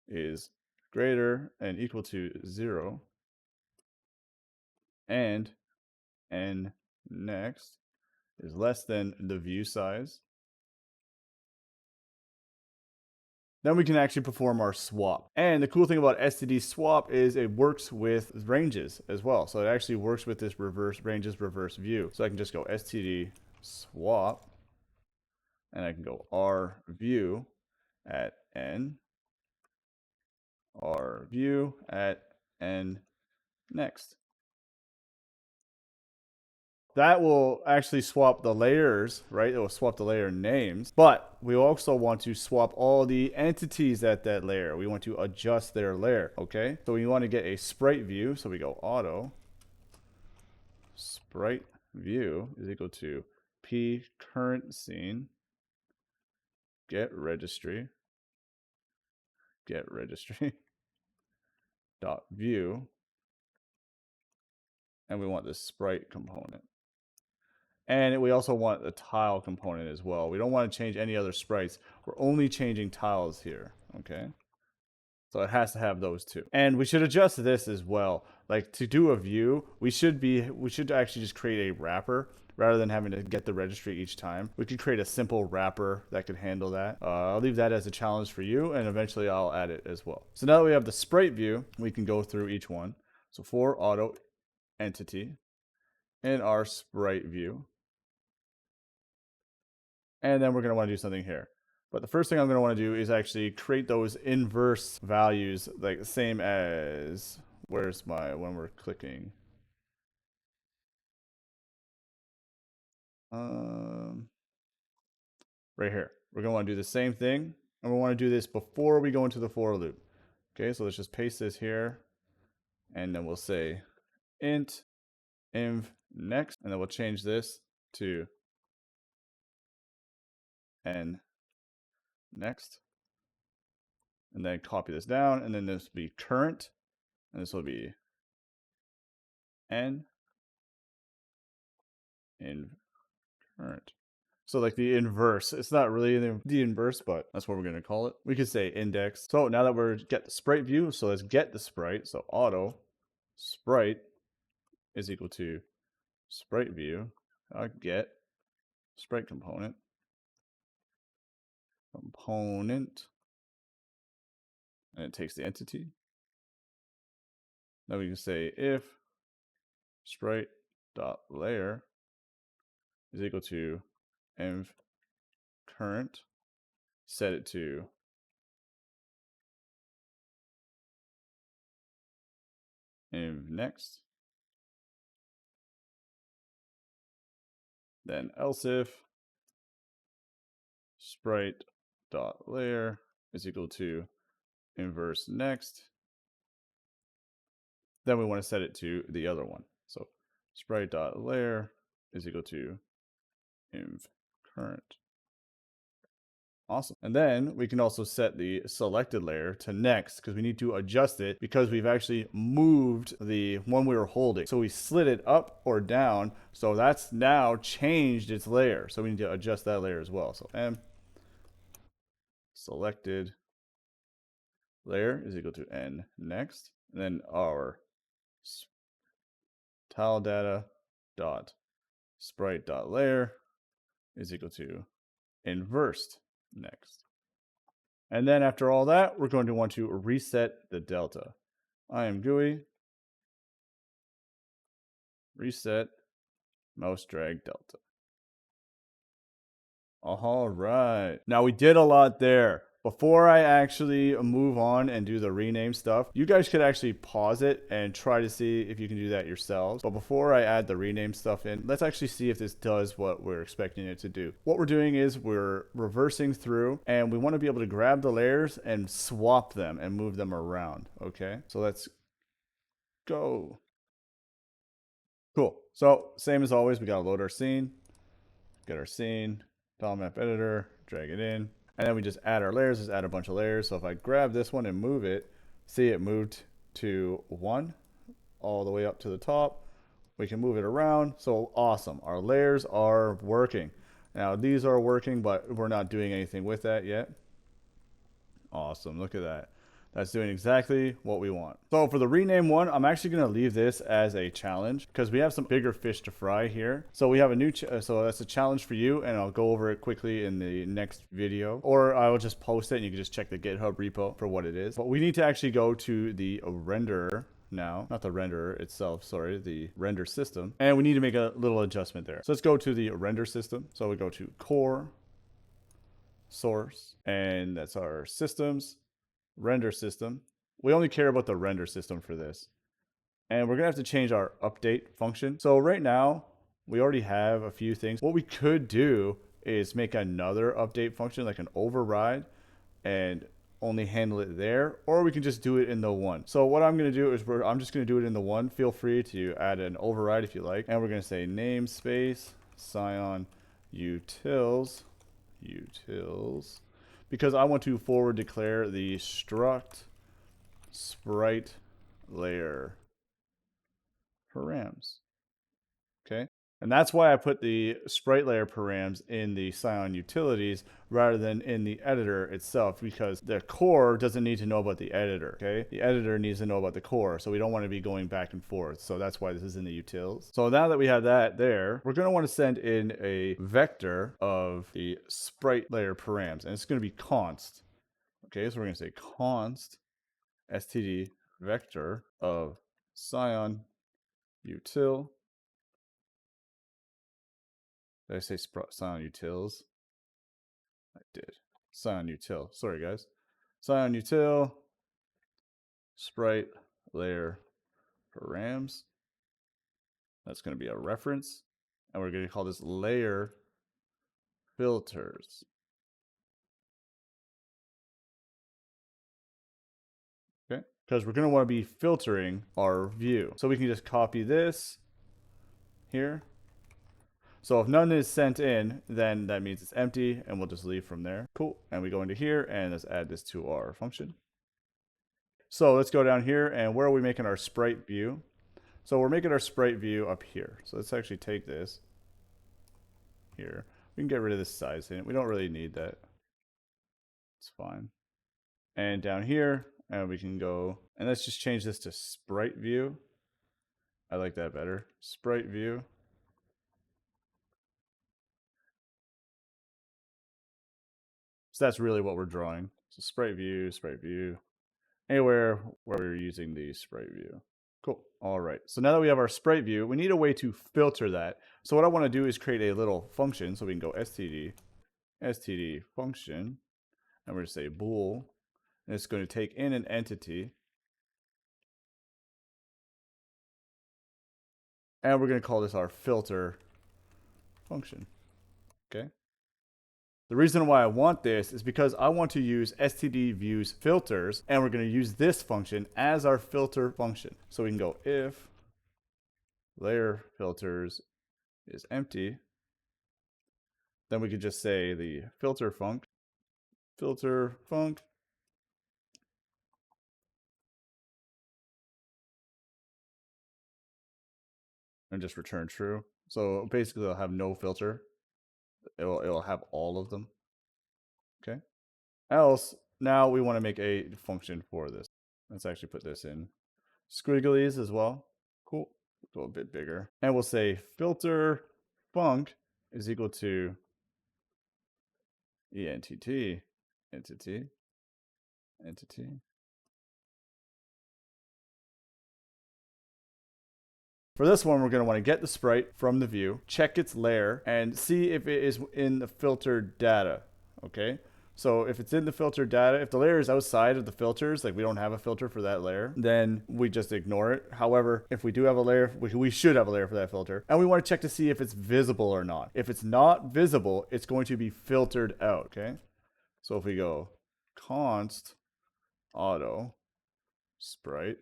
is greater and equal to 0, and n next is less than the view size, then we can actually perform our swap. And the cool thing about std swap is it works with ranges as well. So it actually works with this ranges reverse view. So I can just go std swap, and I can go r view at n, r view at n next. That will actually swap the layers, right? It will swap the layer names, but we also want to swap all the entities at that layer. We want to adjust their layer, okay? So we want to get a sprite view, so we go auto sprite view is equal to p current scene get registry dot view, and we want this sprite component. And we also want a tile component as well. We don't want to change any other sprites. We're only changing tiles here, okay? So it has to have those two. And we should adjust this as well. Like to do a view, we should actually just create a wrapper rather than having to get the registry each time. We could create a simple wrapper that could handle that. I'll leave that as a challenge for you, and eventually I'll add it as well. So now that we have the sprite view, we can go through each one. So for auto entity in our sprite view, and then we're going to want to do something here. But the first thing I'm going to want to do is actually create those inverse values, like the same as, where's my, when we're clicking. Right here. We're going to want to do the same thing, and we want to do this before we go into the for loop. Okay, so let's just paste this here, and then we'll say int inv next, and then we'll change this to n next, and then copy this down, and then this will be current, and this will be n in current. So like the inverse. It's not really the inverse, but that's what we're going to call it. We could say index. So now that we're get the sprite view, so let's get the sprite. So auto sprite is equal to sprite view get sprite component, and it takes the entity. Now we can say if sprite dot layer is equal to env current, set it to env next, then else if sprite dot layer is equal to inverse next, then we want to set it to the other one. So sprite.layer is equal to inv current. Awesome. And then we can also set the selected layer to next because we need to adjust it because we've actually moved the one we were holding. So we slid it up or down. So that's now changed its layer. So we need to adjust that layer as well. So M selected layer is equal to N next. And then our tile data dot sprite dot layer is equal to inversed next. And then after all that, we're going to want to reset the delta. I am GUI, reset, mouse drag delta. All right. Now we did a lot there. Before I actually move on and do the rename stuff, you guys could actually pause it and try to see if you can do that yourselves. But before I add the rename stuff in, let's actually see if this does what we're expecting it to do. What we're doing is we're reversing through and we want to be able to grab the layers and swap them and move them around. Okay, so let's go. Cool. So same as always, we got to load our scene, get our scene, tile map editor, drag it in. And then we just add our layers, just add a bunch of layers. So if I grab this one and move it, see it moved to 1 all the way up to the top. We can move it around. So awesome. Our layers are working. Now these are working, but we're not doing anything with that yet. Awesome. Look at that. That's doing exactly what we want. So for the rename one, I'm actually going to leave this as a challenge because we have some bigger fish to fry here. So we have a new, so that's a challenge for you, and I'll go over it quickly in the next video, or I will just post it and you can just check the GitHub repo for what it is. But we need to actually go to the renderer now, not the renderer itself, sorry, the render system. And we need to make a little adjustment there. So let's go to the render system. So we go to core, source, and that's our systems. Render system. We only care about the render system for this. And we're going to have to change our update function. So right now, we already have a few things. What we could do is make another update function, like an override, and only handle it there, or we can just do it in the one. So what I'm going to do is I'm just going to do it in the one. Feel free to add an override if you like. And we're going to say namespace Scion2D utils, because I want to forward declare the struct sprite layer params. Okay. And that's why I put the sprite layer params in the Scion utilities rather than in the editor itself, because the core doesn't need to know about the editor. Okay. The editor needs to know about the core. So we don't want to be going back and forth. So that's why this is in the utils. So now that we have that there, we're going to want to send in a vector of the sprite layer params, and it's going to be const. Okay. So we're going to say const std vector of Scion util. Did I say Scion utils? I did. Scion util. Sorry, guys. Scion util sprite layer params. That's going to be a reference. And we're going to call this layer filters. Okay. Because we're going to want to be filtering our view. So we can just copy this here. So if none is sent in, then that means it's empty, and we'll just leave from there. Cool. And we go into here, and let's add this to our function. So let's go down here, and where are we making our sprite view? So we're making our sprite view up here. So let's actually take this here. We can get rid of this size in it. We don't really need that. It's fine. And down here, and we can go, and let's just change this to sprite view. I like that better. Sprite view. So that's really what we're drawing. So sprite view, anywhere where we're using the sprite view. Cool. All right. So now that we have our sprite view, we need a way to filter that. So what I want to do is create a little function. So we can go std function, and we're going to say bool, and it's going to take in an entity. And we're going to call this our filter function. Okay. The reason why I want this is because I want to use std views filters, and we're going to use this function as our filter function. So we can go if layer filters is empty, then we could just say the filter func, and just return true. So basically it'll have no filter. It'll have all of them. Okay. Else, now we want to make a function for this. Let's actually put this in squigglies as well. Cool. Go a bit bigger. And we'll say filter func is equal to entity. For this one, we're going to want to get the sprite from the view, check its layer, and see if it is in the filtered data. Okay? So if it's in the filtered data, if the layer is outside of the filters, like we don't have a filter for that layer, then we just ignore it. However, if we do have a layer, we should have a layer for that filter. And we want to check to see if it's visible or not. If it's not visible, it's going to be filtered out. Okay? So if we go const auto sprite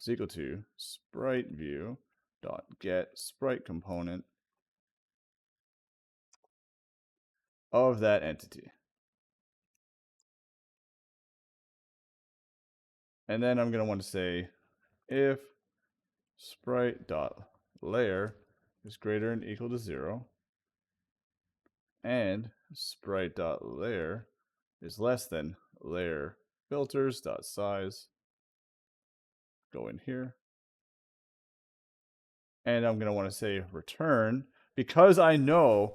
is equal to sprite view dot get sprite component of that entity. And then I'm going to want to say if sprite dot layer is greater than or equal to 0 and sprite dot layer is less than layer filters dot size. Go in here. And I'm going to want to say return because I know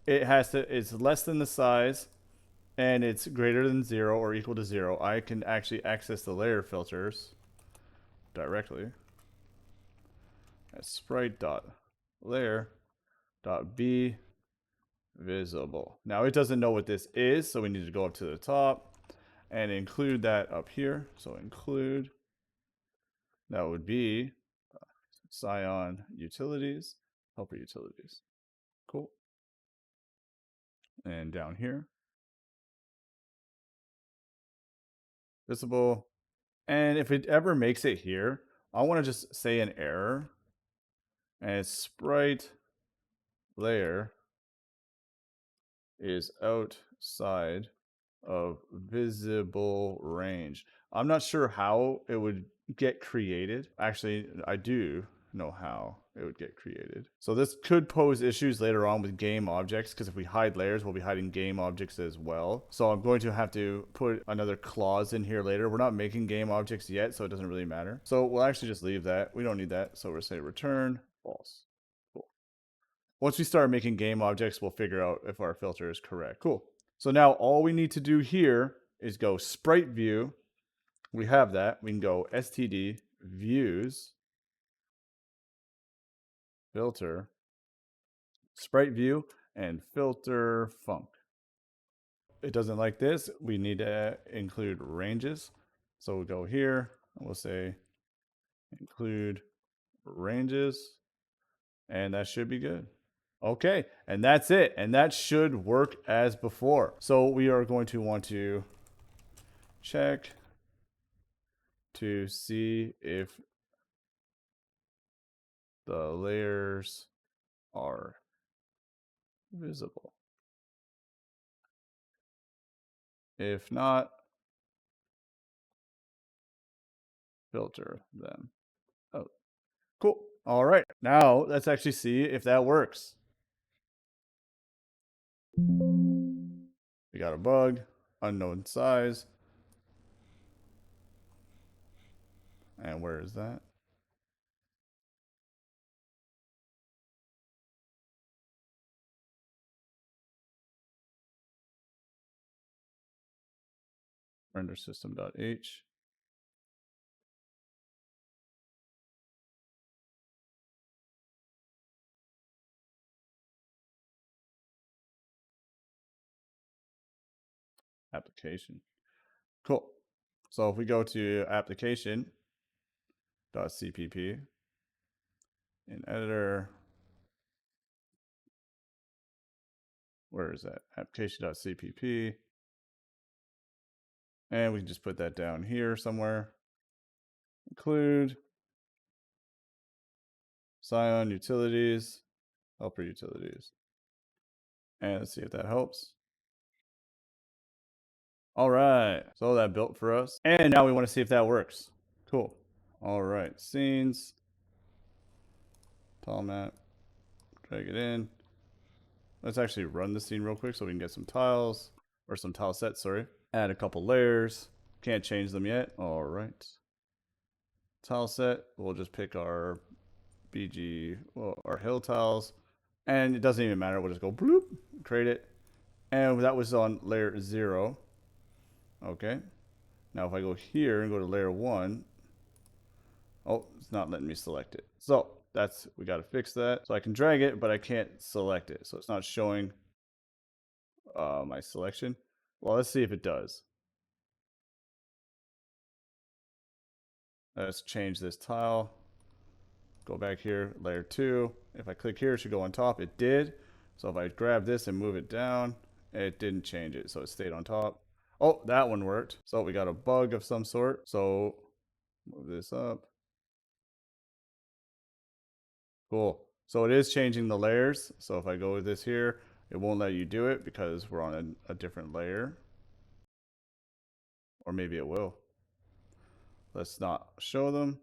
it's less than the size and it's greater than 0 or equal to 0, I can actually access the layer filters directly as sprite.layer.be visible. Now it doesn't know what this is, so we need to go up to the top and include that up here. So include, that would be Scion utilities, helper utilities. Cool. And down here, visible. And if it ever makes it here, I want to just say an error. And it's sprite layer is outside of visible range. I'm not sure how it would get created. Actually, I do know how it would get created. So this could pose issues later on with game objects, because if we hide layers, we'll be hiding game objects as well. So I'm going to have to put another clause in here later. We're not making game objects yet, so it doesn't really matter. So we'll actually just leave that. We don't need that. So we'll say return false. Cool. Once we start making game objects, we'll figure out if our filter is correct. Cool. So now all we need to do here is go sprite view. We have that. We can go std views filter sprite view and filter func. It doesn't like this. We need to include ranges. So we'll go here and we'll say include ranges, and that should be good. Okay, and that's it. And that should work as before. So we are going to want to check to see if the layers are visible. If not, filter them out. Cool. All right. Now let's actually see if that works. We got a bug, unknown size. And where is that? Render system.h. Application. Cool. So if we go to application.cpp in editor, where is that? Application.cpp. And we can just put that down here somewhere. Include Scion utilities, helper utilities. And let's see if that helps. All right, so that built for us. And now we want to see if that works. Cool. All right, scenes, tile map, drag it in. Let's actually run the scene real quick so we can get some tiles, or some tile sets, sorry. Add a couple layers. Can't change them yet. All right. Tile set, we'll just pick our BG, well, our hill tiles. And it doesn't even matter, we'll just go bloop, create it. And that was on layer 0. Okay. Now if I go here and go to layer 1, oh, it's not letting me select it. So that's, we got to fix that. So I can drag it, but I can't select it. So it's not showing my selection. Well, let's see if it does. Let's change this tile. Go back here, layer 2. If I click here, it should go on top. It did. So if I grab this and move it down, it didn't change it. So it stayed on top. Oh, that one worked. So we got a bug of some sort. So move this up. Cool. So it is changing the layers. So if I go with this here, it won't let you do it because we're on a different layer. Or maybe it will. Let's not show them.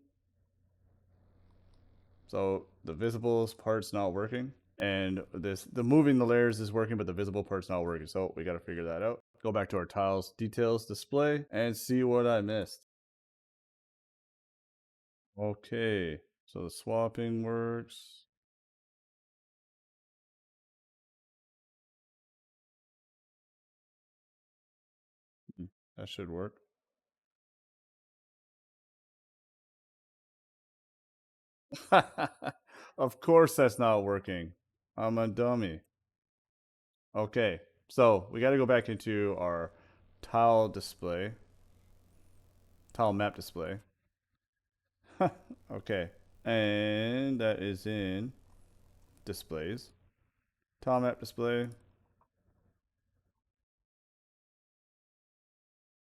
So the visibles part's not working. And the moving the layers is working, but the visible part's not working. So we got to figure that out. Go back to our tiles details display and see what I missed. Okay, so the swapping works. That should work. Of course that's not working. I'm a dummy. Okay, so we got to go back into our tile display, tile map display. Okay, and that is in displays, tile map display.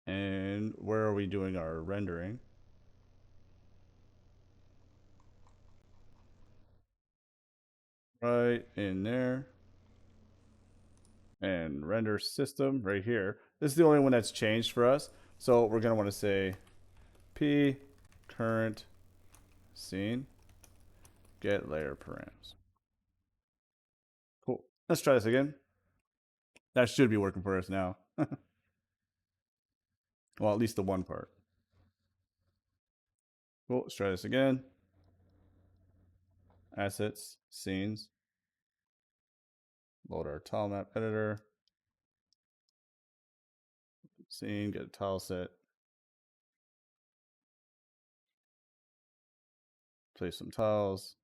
And where are we doing our rendering? Right in there. And render system right here. This is the only one that's changed for us. So we're going to want to say p current scene get layer params. Cool. Let's try this again. That should be working for us now. Well, at least the one part. Cool. Let's try this again. Assets, scenes. Load our tile map editor. Scene, get a tile set. Place some tiles.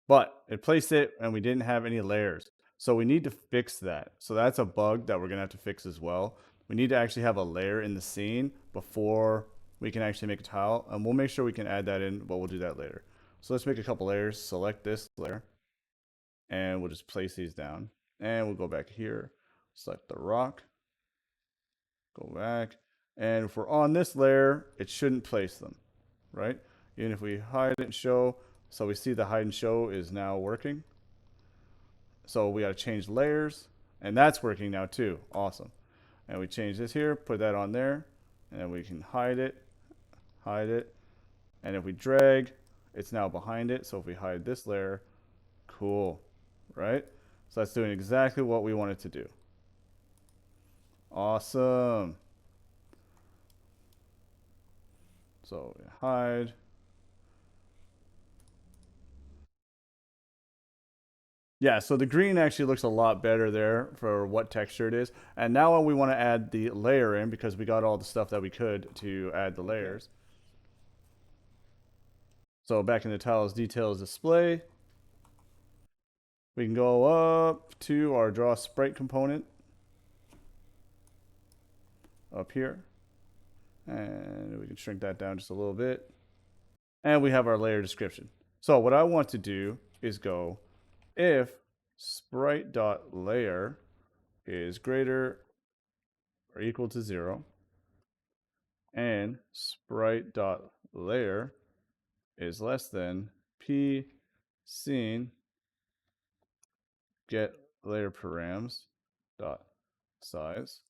But it placed it and we didn't have any layers. So we need to fix that. So that's a bug that we're going to have to fix as well. We need to actually have a layer in the scene before we can actually make a tile. And we'll make sure we can add that in, but we'll do that later. So let's make a couple layers. Select this layer. And we'll just place these down. And we'll go back here. Select the rock. Go back. And if we're on this layer, it shouldn't place them, right? Even if we hide and show, so we see the hide and show is now working. So we got to change layers, and that's working now too. Awesome. And we change this here, put that on there, and then we can hide it. And if we drag, it's now behind it. So if we hide this layer, cool, right? So that's doing exactly what we wanted to do. Awesome. So we hide. Yeah, so the green actually looks a lot better there for what texture it is. And now we want to add the layer in because we got all the stuff that we could to add the layers. So back in the tiles details display, we can go up to our draw sprite component up here. And we can shrink that down just a little bit. And we have our layer description. So what I want to do is go if sprite.layer is greater or equal to 0 and sprite.layer is less than p scene get layer params dot size.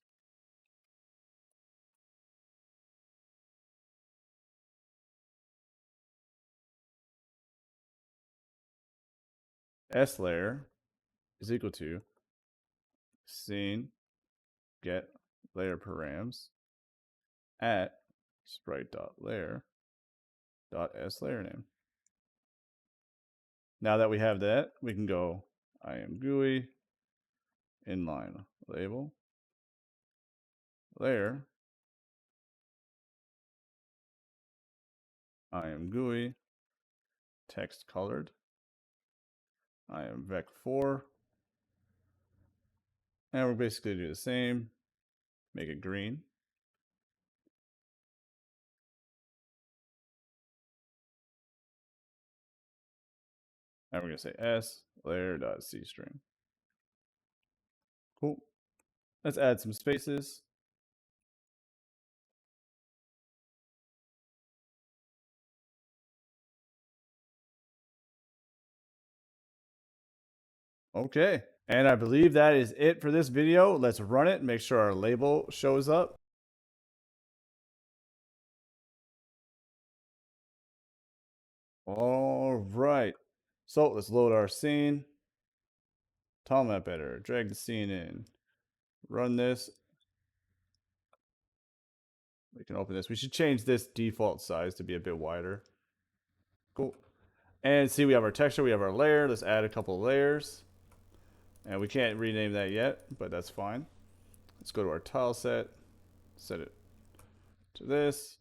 S layer is equal to scene get layer params at sprite.layer dot s layer name. Now that we have that, we can go IamGUI inline label layer IamGUI text colored IamVec4, and we're basically do the same, make it green. And we're going to say s layer.cstring. Cool. Let's add some spaces. Okay. And I believe that is it for this video. Let's run it and make sure our label shows up. All right. So let's load our scene. Tile map editor. Drag the scene in. Run this. We can open this. We should change this default size to be a bit wider. Cool. And see, we have our texture. We have our layer. Let's add a couple layers. And we can't rename that yet, but that's fine. Let's go to our tile set. Set it to this.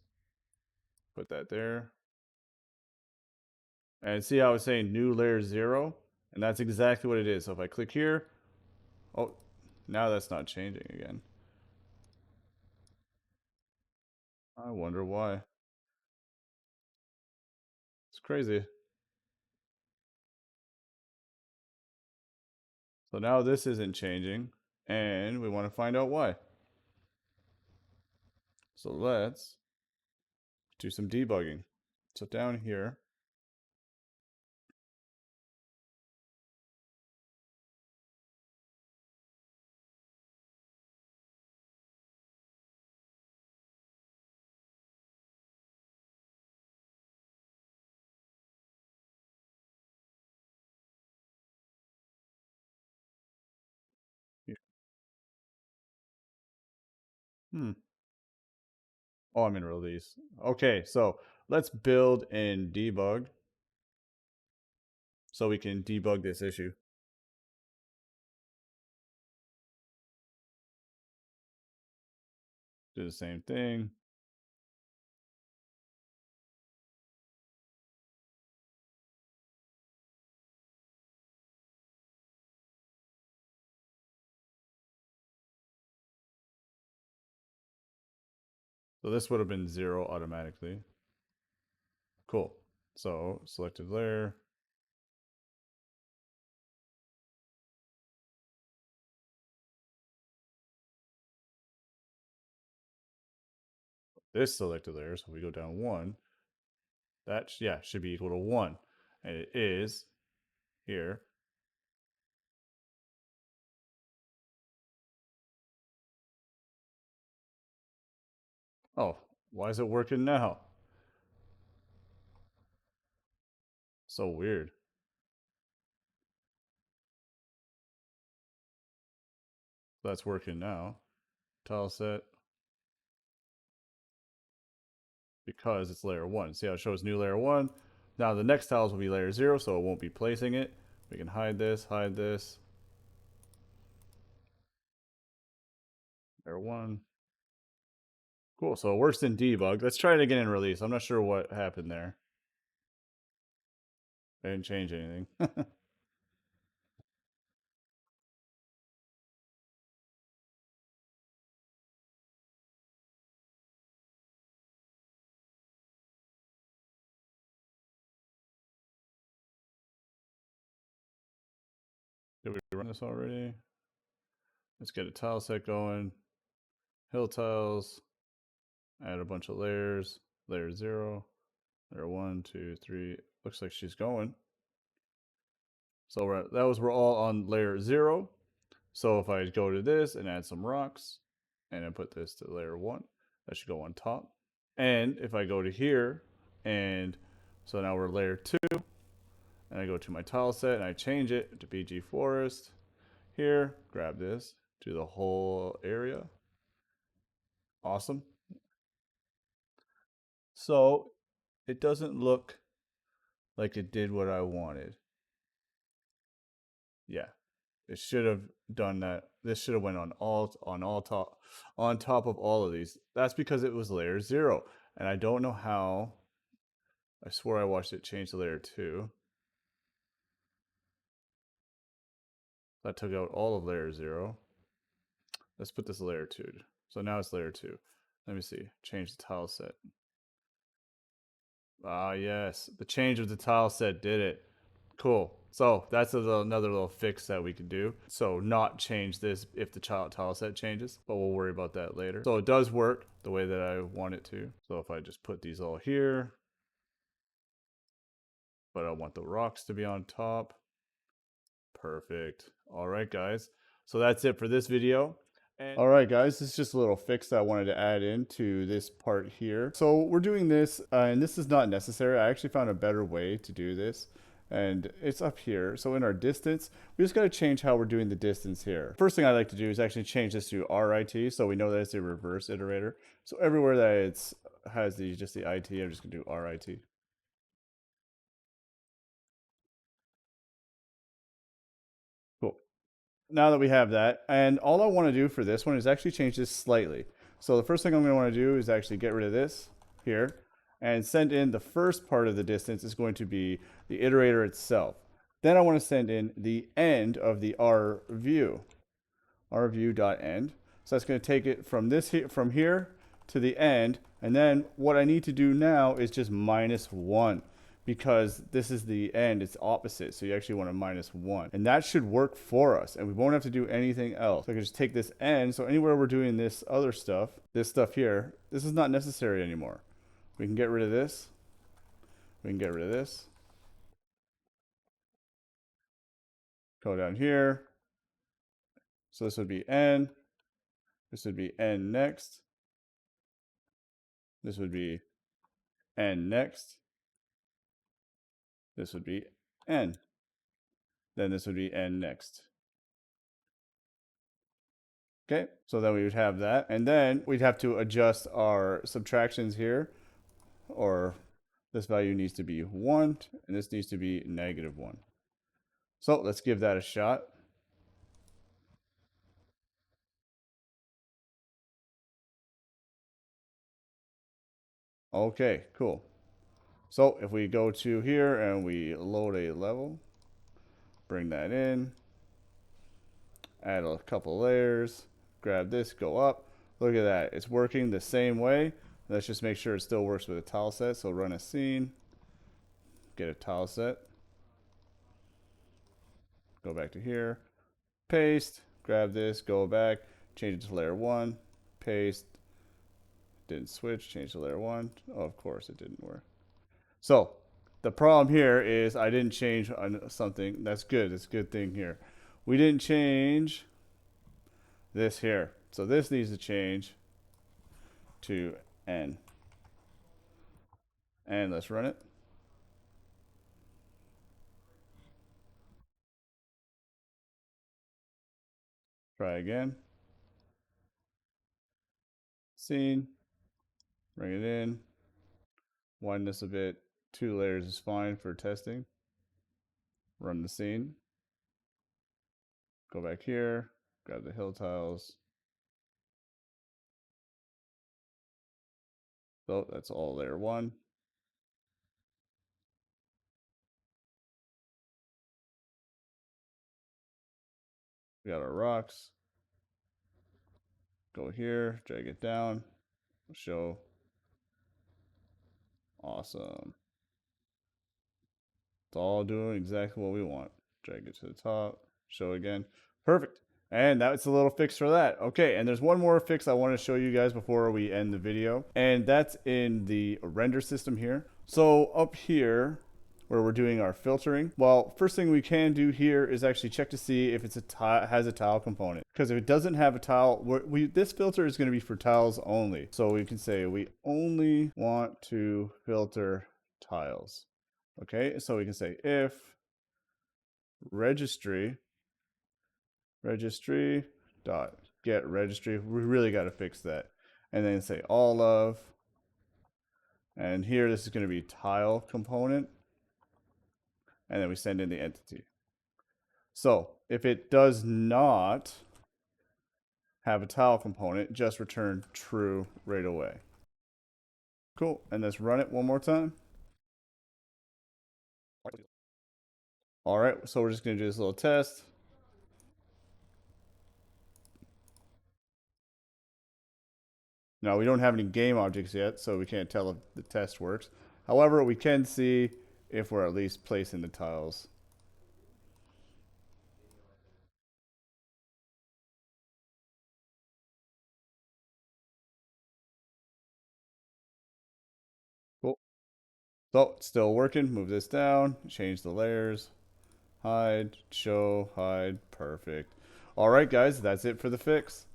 Put that there. And see how it's saying new layer 0? And that's exactly what it is. So if I click here, oh, now that's not changing again. I wonder why. It's crazy. So now this isn't changing, and we want to find out why. So let's do some debugging. So down here, oh, I'm in release. Okay, so let's build in debug so we can debug this issue. Do the same thing. So this would have been 0 automatically. Cool. So selected layer. This selected layer, so we go down 1. That, yeah, should be equal to 1. And it is here. Oh, why is it working now? So weird. That's working now. Tile set. Because it's layer 1. See how it shows new layer 1? Now the next tiles will be layer 0, so it won't be placing it. We can hide this, Layer 1. Cool, so it works in debug. Let's try it again in release. I'm not sure what happened there. I didn't change anything. Did we run this already? Let's get a tile set going. Hill tiles. Add a bunch of layers. Layer 0. Layer 1, 2, 3. Looks like she's going. So we're all on layer 0. So if I go to this and add some rocks, and then put this to layer 1, that should go on top. And if I go to here, and so now we're layer 2, and I go to my tile set and I change it to BG Forest. Here, grab this, do the whole area. Awesome. So it doesn't look like it did what I wanted. Yeah, it should have done that. This should have went on top of all of these. That's because it was layer 0, and I don't know how. I swore I watched it change to layer 2. That took out all of layer 0. Let's put this layer 2. So now it's layer 2. Let me see. Change the tile set. Ah, yes. The change of the tile set did it. Cool. So that's another little fix that we could do. So not change this if the tile set changes, but we'll worry about that later. So it does work the way that I want it to. So if I just put these all here, but I want the rocks to be on top. Perfect. All right, guys. So that's it for this video. All right, guys, this is just a little fix that I wanted to add into this part here. So we're doing this, and this is not necessary. I actually found a better way to do this, and it's up here. So in our distance, we just got to change how we're doing the distance here. First thing I like to do is actually change this to RIT, so we know that it's a reverse iterator. So everywhere that it has just the IT, I'm just going to do RIT. Cool. Now that we have that, and all I want to do for this one is actually change this slightly. So the first thing I'm going to want to do is actually get rid of this here and send in the first part of the distance is going to be the iterator itself. Then I want to send in the end of the rview.end. So that's going to take it from from here to the end, and then what I need to do now is just -1. Because this is the end, it's opposite. So you actually want a -1. And that should work for us. And we won't have to do anything else. So I can just take this end. So anywhere we're doing this other stuff, this stuff here, this is not necessary anymore. We can get rid of this. We can get rid of this. Go down here. So this would be n. This would be n next. This would be n next. This would be n. Then this would be n next. Okay, so then we would have that. And then we'd have to adjust our subtractions here, or this value needs to be 1, and this needs to be -1. So let's give that a shot. Okay, cool. So if we go to here and we load a level, bring that in, add a couple layers, grab this, go up. Look at that. It's working the same way. Let's just make sure it still works with a tile set. So run a scene, get a tile set, go back to here, paste, grab this, go back, change it to layer 1, paste, didn't switch, change to layer 1. Oh, of course it didn't work. So the problem here is I didn't change on something. That's good. That's a good thing here. We didn't change this here. So this needs to change to n. And let's run it. Try again. Scene. Bring it in. Widen this a bit. 2 layers is fine for testing. Run the scene. Go back here. Grab the hill tiles. So that's all layer 1. We got our rocks. Go here, drag it down, show. Awesome. It's all doing exactly what we want. Drag it to the top, show again. Perfect. And that's a little fix for that. Okay, and there's one more fix I want to show you guys before we end the video, and that's in the render system here. So up here, where we're doing our filtering. Well, first thing we can do here is actually check to see if it's has a tile component. Because if it doesn't have a tile, this filter is going to be for tiles only. So we can say we only want to filter tiles. Okay, so we can say if registry dot get registry. We really got to fix that. And then say all of, and here this is going to be tile component, and then we send in the entity. So if it does not have a tile component, just return true right away. Cool, and let's run it one more time. All right, so we're just going to do this little test. Now, we don't have any game objects yet, so we can't tell if the test works. However, we can see if we're at least placing the tiles. Cool. So, it's still working. Move this down, change the layers. Hide, show, hide, perfect. All right, guys, that's it for the fix.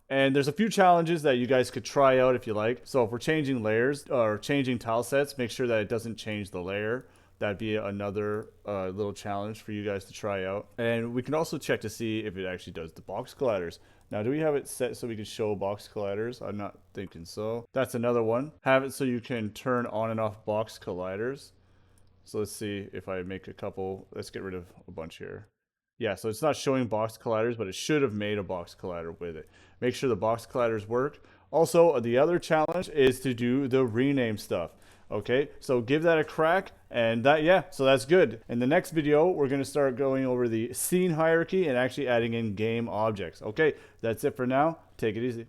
And there's a few challenges that you guys could try out if you like. So if we're changing layers or changing tile sets, make sure that it doesn't change the layer. That'd be another little challenge for you guys to try out. And we can also check to see if it actually does the box colliders. Now, do we have it set so we can show box colliders? I'm not thinking so. That's another one. Have it so you can turn on and off box colliders. So let's see if I make a couple. Let's get rid of a bunch here. Yeah, so it's not showing box colliders, but it should have made a box collider with it. Make sure the box colliders work. Also, the other challenge is to do the rename stuff. Okay, so give that a crack, and so that's good. In the next video, we're going to start going over the scene hierarchy and actually adding in game objects. Okay, that's it for now. Take it easy.